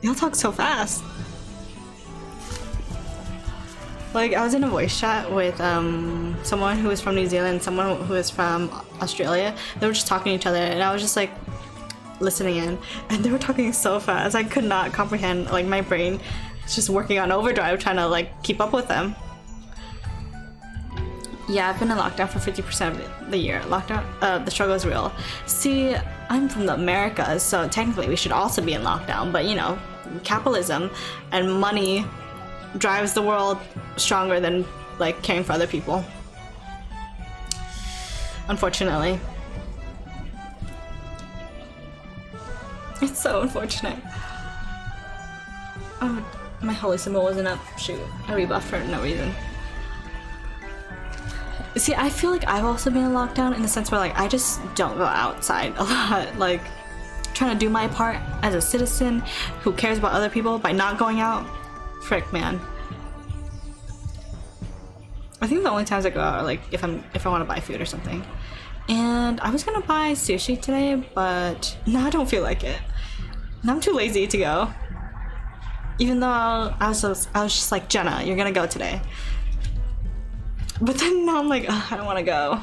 Y'all talk so fast. Like, I was in a voice chat with someone who was from New Zealand, someone who was from Australia. They were just talking to each other, and I was just like listening in, and they were talking so fast. I could not comprehend. Like, my brain is just working on overdrive trying to like keep up with them. Yeah, I've been in lockdown for 50% of the year. Lockdown, the struggle is real. See, I'm from the Americas, so technically we should also be in lockdown, but you know, capitalism and money drives the world stronger than like caring for other people. Unfortunately. It's so unfortunate. Oh, my holy symbol wasn't up. Shoot, I rebuffed for no reason. See, I feel like I've also been in lockdown in the sense where like I just don't go outside a lot. Like, trying to do my part as a citizen who cares about other people by not going out. Frick, man. I think the only times I go out are like if I want to buy food or something. And I was gonna buy sushi today, but now I don't feel like it. Now I'm too lazy to go. Even though I was just like, Jenna, you're gonna go today. But then now I'm like, ugh, I don't want to go.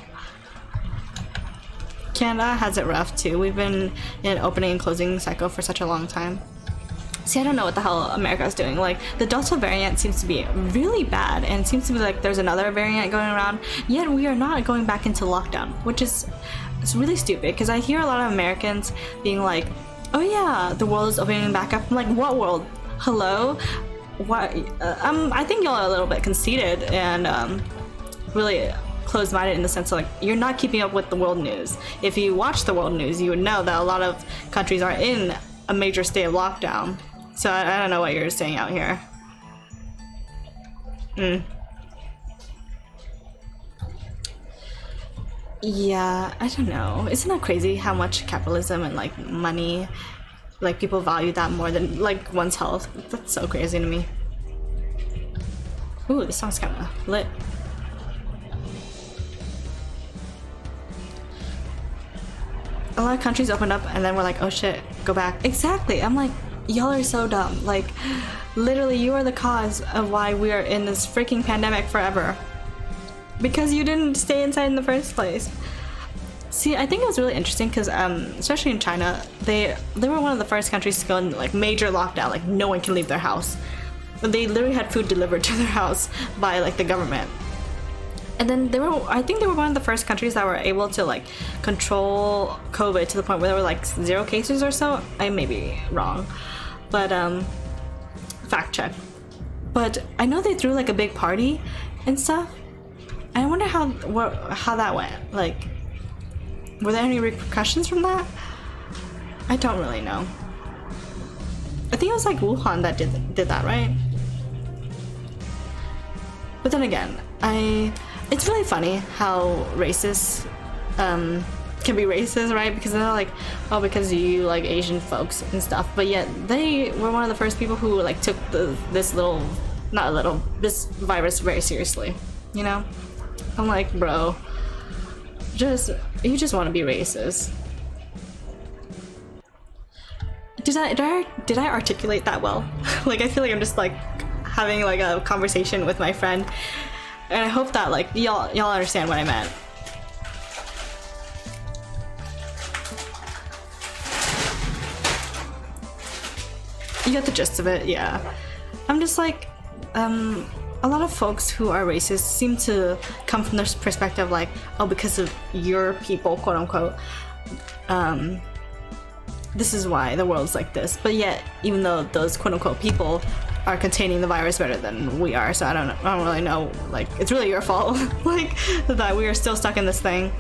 Canada has it rough too. We've been in opening and closing cycle for such a long time. See, I don't know what the hell America is doing. Like, the Delta variant seems to be really bad, and it seems to be like there's another variant going around, yet we are not going back into lockdown, which is, it's really stupid, because I hear a lot of Americans being like, oh yeah, the world is opening back up. I'm like, what world? Hello? What? I think y'all are a little bit conceited and really closed-minded in the sense of like, you're not keeping up with the world news. If you watch the world news, you would know that a lot of countries are in a major state of lockdown. So I don't know what you're saying out here. Yeah, I don't know. Isn't that crazy how much capitalism and like money, like people value that more than like one's health? That's so crazy to me. Ooh, this song's kind of lit. A lot of countries opened up and then we're like, oh shit, go back. Exactly. I'm like, y'all are so dumb. Like, literally, you are the cause of why we are in this freaking pandemic forever. Because you didn't stay inside in the first place. See, I think it was really interesting because, especially in China, they were one of the first countries to go in like major lockdown. Like, no one can leave their house. They literally had food delivered to their house by like the government. And then I think they were one of the first countries that were able to like control COVID to the point where there were like 0 cases or so. I may be wrong, but fact check. But I know they threw like a big party and stuff. I wonder how that went. Like, were there any repercussions from that? I don't really know. I think it was like Wuhan that did that, right? But then again, it's really funny how racist can be racist, right? Because they're like, oh, because you like Asian folks and stuff, but yet they were one of the first people who like took this virus very seriously, you know? I'm like, bro, you just want to be racist. Did I articulate that well? Like, I feel like I'm just like having like a conversation with my friend. And I hope that like y'all understand what I meant. You get the gist of it, yeah. I'm just like, a lot of folks who are racist seem to come from this perspective like, oh, because of your people, quote unquote, this is why the world's like this. But yet, even though those quote unquote people are containing the virus better than we are, so I don't really know, like, it's really your fault like that we are still stuck in this thing.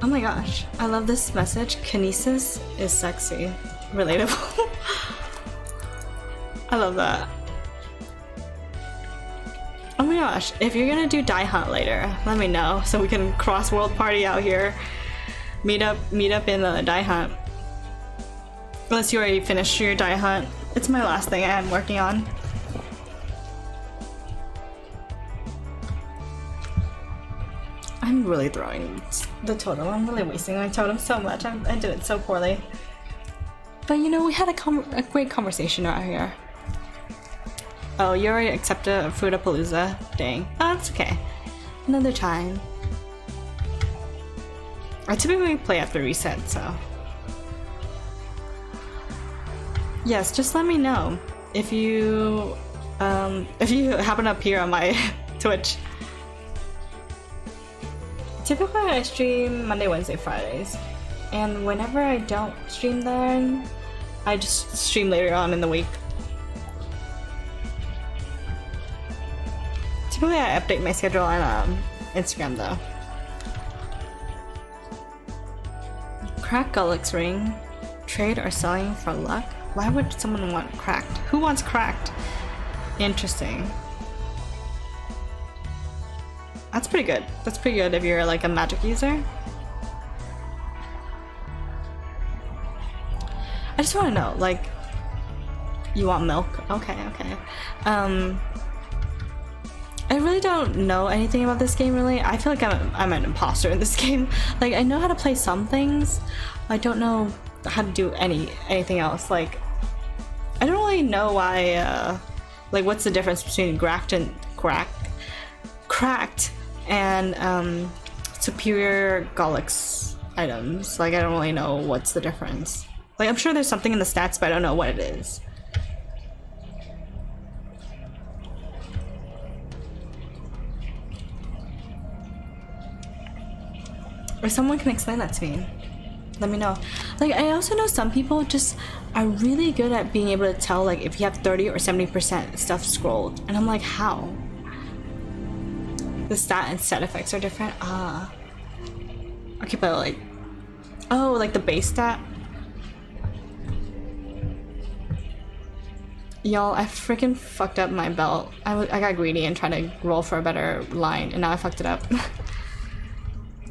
Oh my gosh, I love this message. Kinesis is sexy. Relatable. I love that. Oh my gosh, if you're gonna do Die Hunt later, let me know so we can cross world party out here. Meet up in the Die Hunt. Unless you already finished your Die Hunt. It's my last thing I'm working on. I'm really throwing the totem. I'm really wasting my totem so much. I did it so poorly. But you know, we had a great conversation out here. Oh, you already accepted a Fruitapalooza? Dang. Oh, that's okay. Another time. I typically play after reset, so. Yes, just let me know if you happen to appear on my Twitch. Typically I stream Monday, Wednesday, Fridays. And whenever I don't stream then, I just stream later on in the week. Typically I update my schedule on Instagram though. Cracked Gullix ring. Trade or selling for luck? Why would someone want cracked? Who wants cracked? Interesting. That's pretty good. That's pretty good if you're like a magic user. I just want to know, like, you want milk? Okay, okay. I really don't know anything about this game, really. I feel like I'm an imposter in this game. Like, I know how to play some things. I don't know how to do anything else. Like, I don't really know why, like, what's the difference between cracked and superior Gullix items. Like, I don't really know what's the difference. Like, I'm sure there's something in the stats, but I don't know what it is. Or someone can explain that to me. Let me know. Like, I also know some people just are really good at being able to tell, like, if you have 30 or 70% stuff scrolled. And I'm like, how? The stat and set effects are different? Ah. Okay, but like... Oh, like the base stat? Y'all, I freaking fucked up my belt. I got greedy and tried to roll for a better line, and now I fucked it up.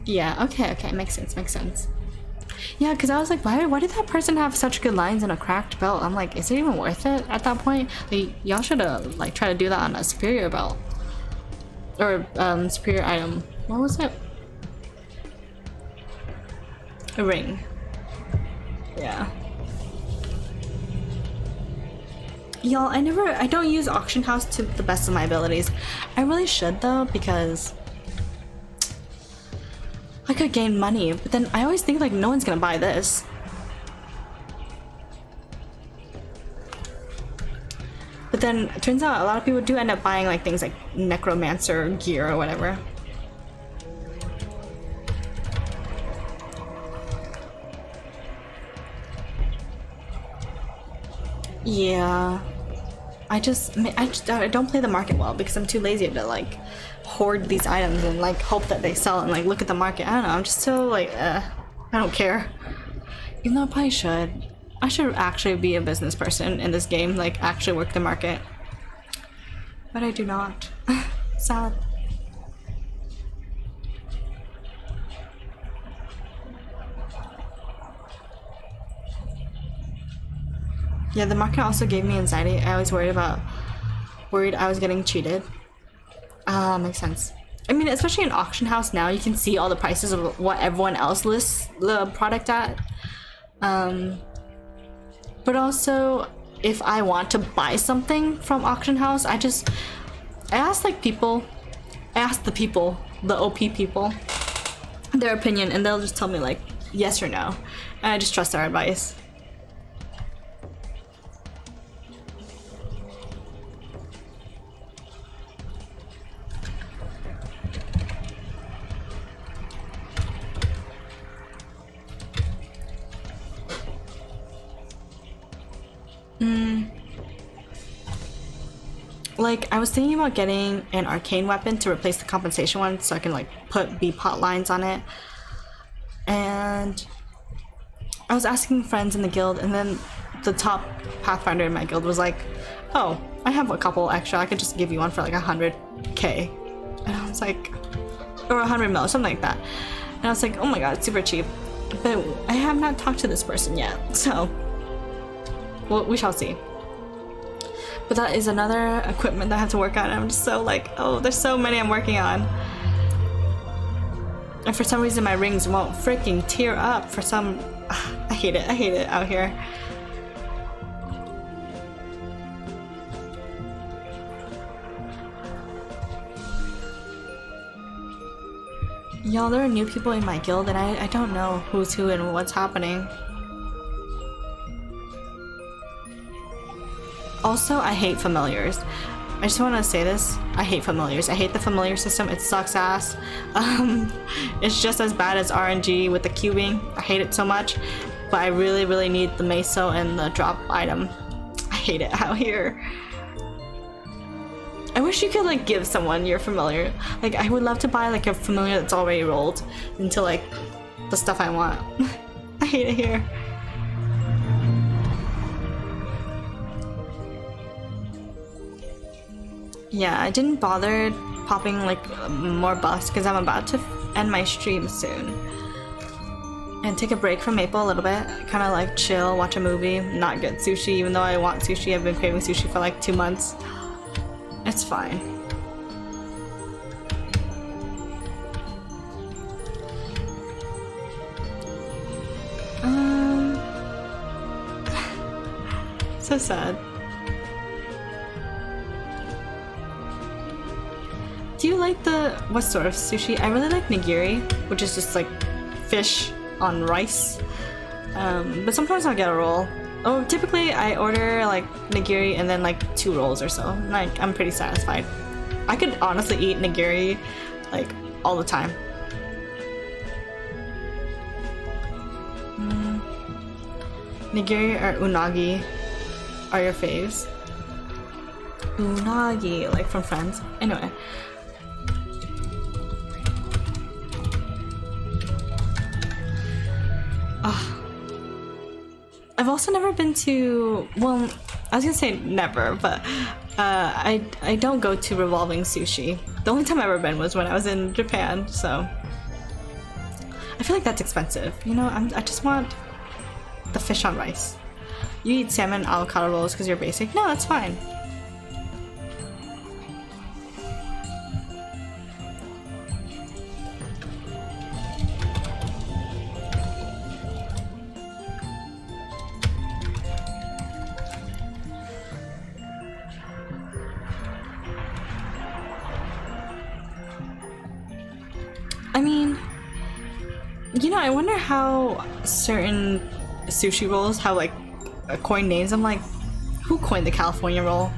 Yeah, okay, makes sense. Yeah, because I was like, why did that person have such good lines in a cracked belt? I'm like, is it even worth it at that point? Like, y'all should have, like, tried to do that on a superior belt. Or, superior item. What was it? A ring. Yeah. Y'all, I don't use auction house to the best of my abilities. I really should though, because I could gain money, but then I always think like no one's gonna buy this. But then it turns out a lot of people do end up buying like things like necromancer gear or whatever. Yeah, I don't play the market well because I'm too lazy to like hoard these items and like hope that they sell and like look at the market. I don't know, I'm just so like I don't care. Even though I probably should. I should actually be a business person in this game, like actually work the market. But I do not. Sad. Yeah, the market also gave me anxiety. I was worried I was getting cheated. Makes sense. I mean, especially in auction house now, you can see all the prices of what everyone else lists the product at. But also, if I want to buy something from auction house, I ask like people, the OP people, their opinion, and they'll just tell me like yes or no, and I just trust their advice. Like, I was thinking about getting an arcane weapon to replace the compensation one so I can, like, put B-pot lines on it. And I was asking friends in the guild, and then the top pathfinder in my guild was like, oh, I have a couple extra. I could just give you one for like 100K. And I was like, or 100 mil, something like that. And I was like, oh my god, it's super cheap. But I have not talked to this person yet, so well, we shall see. But that is another equipment that I have to work on. I'm just so like, oh, there's so many I'm working on. And for some reason my rings won't freaking tear up for some... I hate it out here. Y'all, there are new people in my guild and I don't know who's who and what's happening. Also, I hate familiars. I just want to say this. I hate familiars. I hate the familiar system. It sucks ass. It's just as bad as RNG with the cubing. I hate it so much. But I really, really need the meso and the drop item. I hate it out here. I wish you could like give someone your familiar. Like I would love to buy like a familiar that's already rolled into like the stuff I want. I hate it here. Yeah, I didn't bother popping like more buffs because I'm about to end my stream soon. And take a break from Maple a little bit. Kind of like chill, watch a movie, not get sushi even though I want sushi. I've been craving sushi for like 2 months. It's fine. So sad. Do you like what sort of sushi? I really like nigiri, which is just like fish on rice. But sometimes I'll get a roll. Oh, typically I order like nigiri and then like 2 rolls or so. Like I'm pretty satisfied. I could honestly eat nigiri like all the time. Nigiri or unagi are your faves? Unagi, like from Friends. Anyway. I've also never been to, well, I was gonna say never, but I don't go to revolving sushi. The only time I've ever been was when I was in Japan, so I feel like that's expensive. You know, I just want the fish on rice. You eat salmon avocado rolls because you're basic? No, that's fine. I mean, you know, I wonder how certain sushi rolls have like coined names. I'm like, who coined the California roll?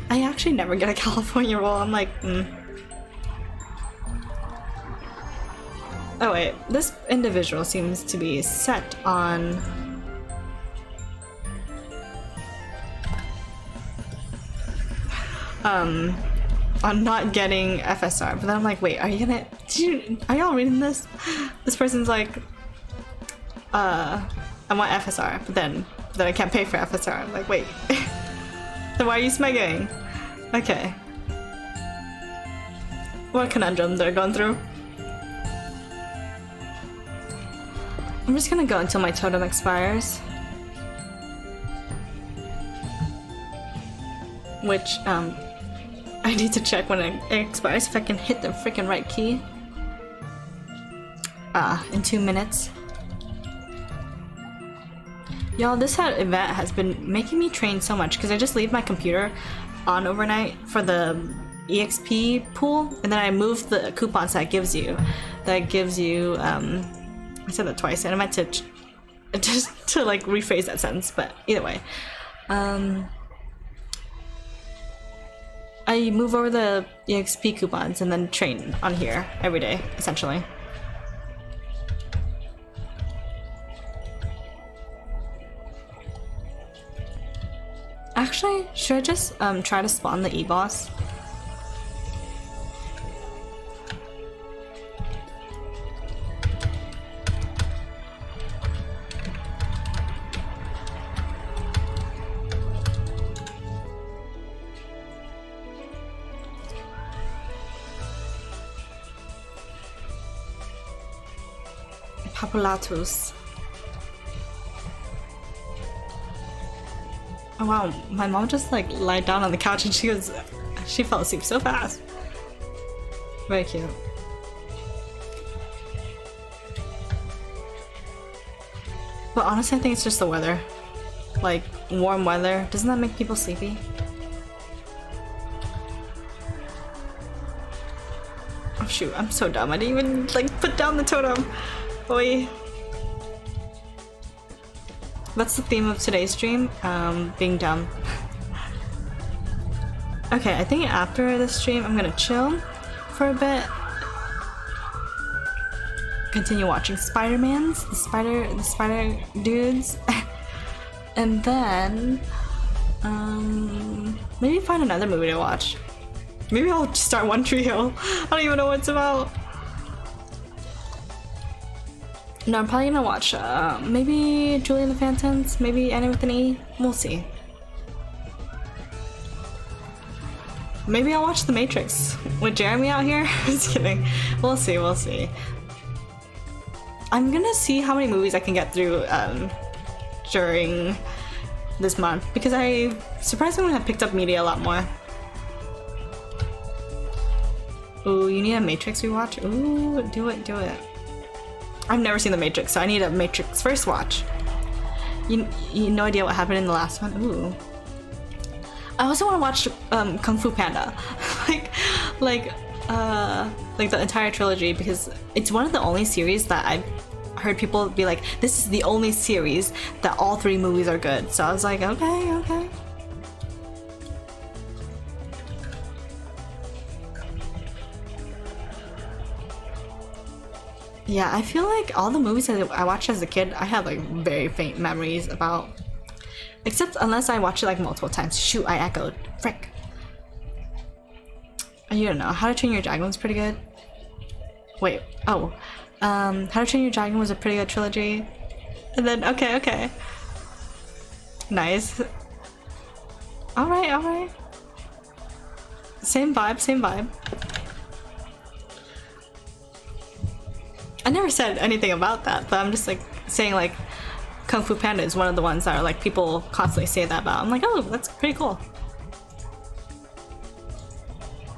I actually never get a California roll. I'm like, Oh wait, this individual seems to be set on not getting FSR, but then I'm like, wait, are y'all reading this? This person's like, I want FSR, but then I can't pay for FSR. I'm like, wait, then why are you smegging? Okay. What conundrum they're going through? I'm just gonna go until my totem expires. Which, I need to check when it expires if I can hit the freaking right key. In 2 minutes. Y'all, this event has been making me train so much because I just leave my computer on overnight for the EXP pool, and then I move the coupons that gives you. That gives you, I said that twice, and I meant to just to like rephrase that sentence, but either way. I move over the EXP coupons and then train on here every day, essentially. Actually, should I just try to spawn the E-boss? Capulatus. Oh wow, my mom just like lied down on the couch and she fell asleep so fast. Very cute. But honestly, I think it's just the weather. Like, warm weather. Doesn't that make people sleepy? Oh shoot, I'm so dumb. I didn't even, like, put down the totem. Boy. That's the theme of today's stream. Being dumb. Okay, I think after this stream, I'm gonna chill for a bit. Continue watching Spider-Mans, the spider dudes, and then maybe find another movie to watch. Maybe I'll just start One Tree Hill. I don't even know what it's about. No, I'm probably gonna watch maybe Julie and the Phantoms, maybe Annie with an E. We'll see. Maybe I'll watch The Matrix with Jeremy out here. Just kidding. We'll see. We'll see. I'm gonna see how many movies I can get through during this month because I surprisingly have picked up media a lot more. Ooh, you need a Matrix rewatch? Ooh, do it, do it. I've never seen The Matrix, so I need a Matrix first watch. You no idea what happened in the last one? Ooh. I also want to watch Kung Fu Panda. like the entire trilogy because it's one of the only series that I've heard people be like, this is the only series that all 3 movies are good. So I was like, okay. Yeah, I feel like all the movies that I watched as a kid, I have like very faint memories about. Except unless I watch it like multiple times. Shoot, I echoed. Frick. You don't know. How to Train Your Dragon was pretty good. Wait. Oh. How to Train Your Dragon was a pretty good trilogy. And then, okay. Nice. Alright. Same vibe. I never said anything about that, but I'm just like saying like Kung Fu Panda is one of the ones that are like people constantly say that about. I'm like, oh, that's pretty cool.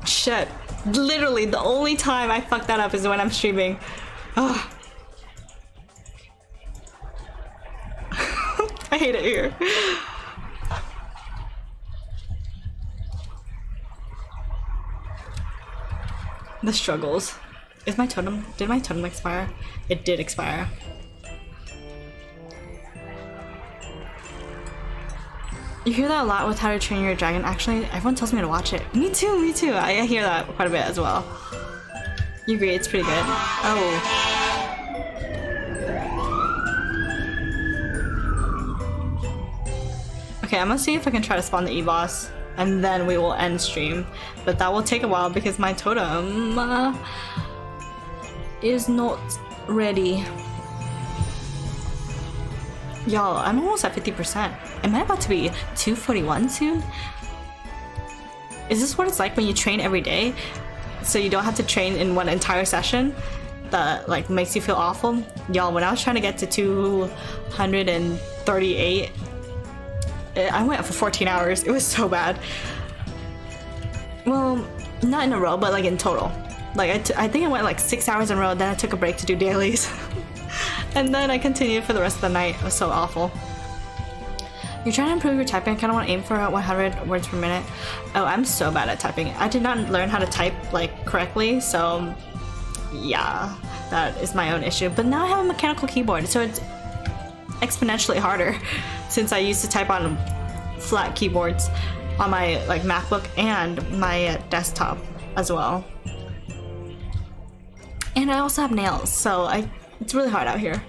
Shit. Literally, the only time I fuck that up is when I'm streaming. Ugh. I hate it here. The struggles. Is my totem? Did my totem expire? It did expire. You hear that a lot with How to Train Your Dragon. Actually, everyone tells me to watch it. Me too. I hear that quite a bit as well. You agree, it's pretty good. Oh. Okay, I'm gonna see if I can try to spawn the E-boss, and then we will end stream. But that will take a while because my totem is not ready. Y'all, I'm almost at 50%. Am I about to be 241 soon? Is this what it's like when you train every day? So you don't have to train in one entire session? That like makes you feel awful? Y'all, when I was trying to get to 238, I went for 14 hours. It was so bad. Well, not in a row, but like in total. Like I think I went like 6 hours in a row, then I took a break to do dailies. And then I continued for the rest of the night. It was so awful. You're trying to improve your typing. I kind of want to aim for 100 words per minute. Oh, I'm so bad at typing. I did not learn how to type like correctly, so yeah, that is my own issue. But now I have a mechanical keyboard, so it's exponentially harder since I used to type on flat keyboards on my like MacBook and my desktop as well. And I also have nails, so it's really hard out here.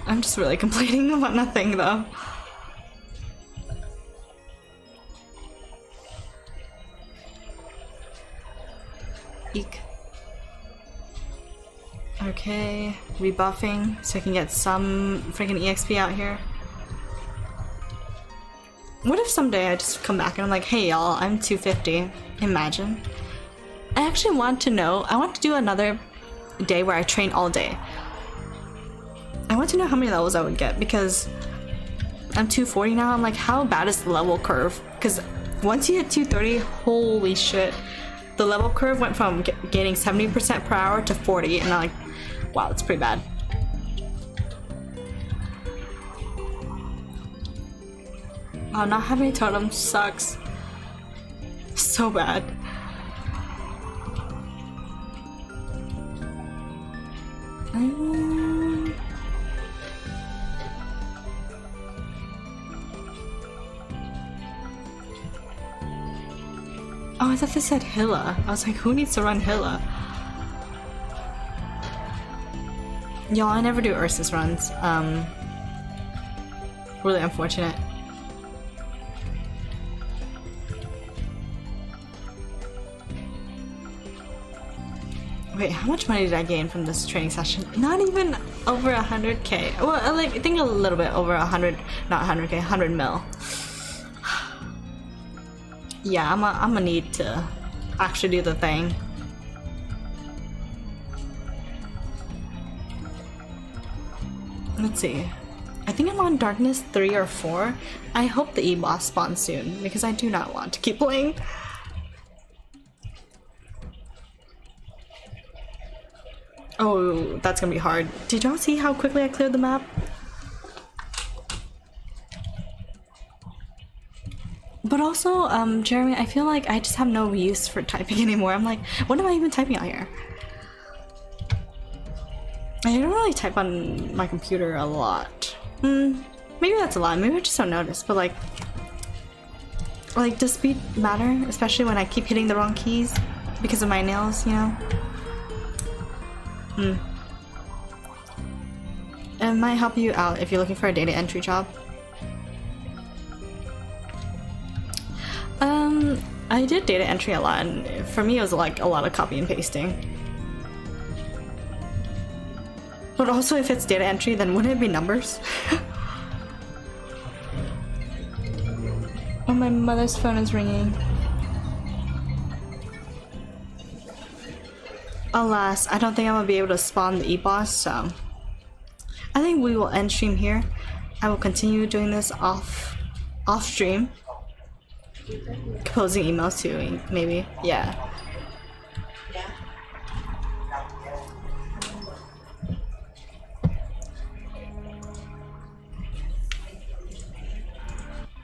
I'm just really complaining about nothing though. Eek. Okay, rebuffing so I can get some freaking EXP out here. What if someday I just come back and I'm like, hey y'all, I'm 250. Imagine. I actually want to know, I want to do another day where I train all day. I want to know how many levels I would get because I'm 240 now. I'm like, how bad is the level curve? Because once you hit 230, holy shit. The level curve went from gaining 70% per hour to 40, and I'm like, wow, that's pretty bad. Oh, not having a totem sucks. So bad. Oh, I thought this said Hilla. I was like, who needs to run Hilla? Y'all, I never do Ursus runs. Really unfortunate. Wait, how much money did I gain from this training session? Not even over 100k. Well, like, I think a little bit over 100, not 100k, 100 mil. Yeah, I'm gonna need to actually do the thing. Let's see. I think I'm on Darkness 3 or 4. I hope the E-boss spawns soon because I do not want to keep playing. Oh, that's gonna be hard. Did y'all see how quickly I cleared the map? But also, Jeremy, I feel like I just have no use for typing anymore. I'm like, what am I even typing out here? I don't really type on my computer a lot. Maybe that's a lie. Maybe I just don't notice. But like, does speed matter? Especially when I keep hitting the wrong keys because of my nails, you know? It might help you out if you're looking for a data entry job. I did data entry a lot, and for me it was like a lot of copy and pasting. But also if it's data entry, then wouldn't it be numbers? Oh, my mother's phone is ringing. Alas, I don't think I'm gonna be able to spawn the E-boss, so I think we will end stream here. I will continue doing this off stream. Composing emails too, maybe. Yeah.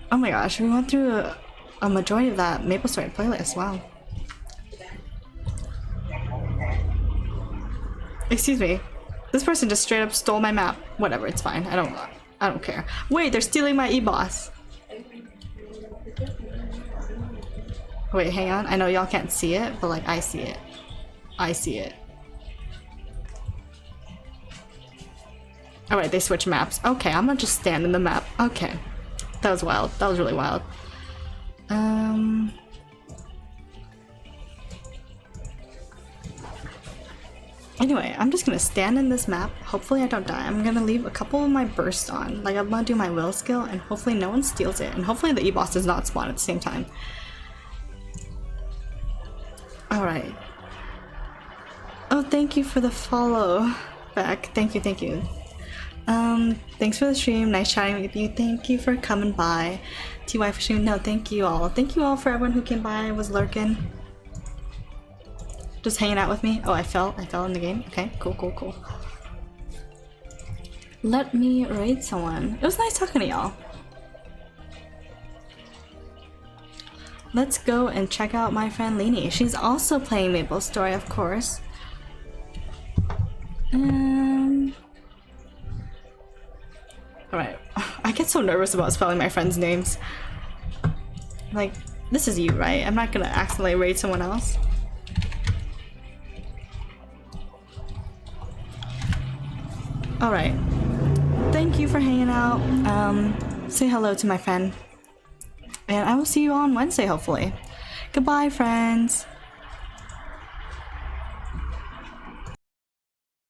Oh my gosh, we went through a majority of that Maple Story playlist. Wow. Excuse me. This person just straight up stole my map. Whatever, it's fine. I don't care. Wait, they're stealing my E-boss. Wait, hang on. I know y'all can't see it, but like I see it. I see it. Alright, they switch maps. Okay, I'm gonna just stand in the map. Okay. That was wild. That was really wild. Anyway, I'm just gonna stand in this map. Hopefully I don't die. I'm gonna leave a couple of my bursts on. Like, I'm gonna do my will skill, and hopefully no one steals it. And hopefully the E-boss does not spawn at the same time. Alright. Oh, thank you for the follow back. Thank you, thank you. Thanks for the stream. Nice chatting with you. Thank you for coming by. TY for stream. No, thank you all. Thank you all for everyone who came by and was lurking. Just hanging out with me. Oh, I fell in the game. Okay, cool, cool, cool. Let me raid someone. It was nice talking to y'all. Let's go and check out my friend Lainey. She's also playing Maple Story, of course. Alright. I get so nervous about spelling my friends' names. Like, this is you, right? I'm not gonna accidentally raid someone else. Alright. Thank you for hanging out. Say hello to my friend. And I will see you on Wednesday, hopefully. Goodbye, friends.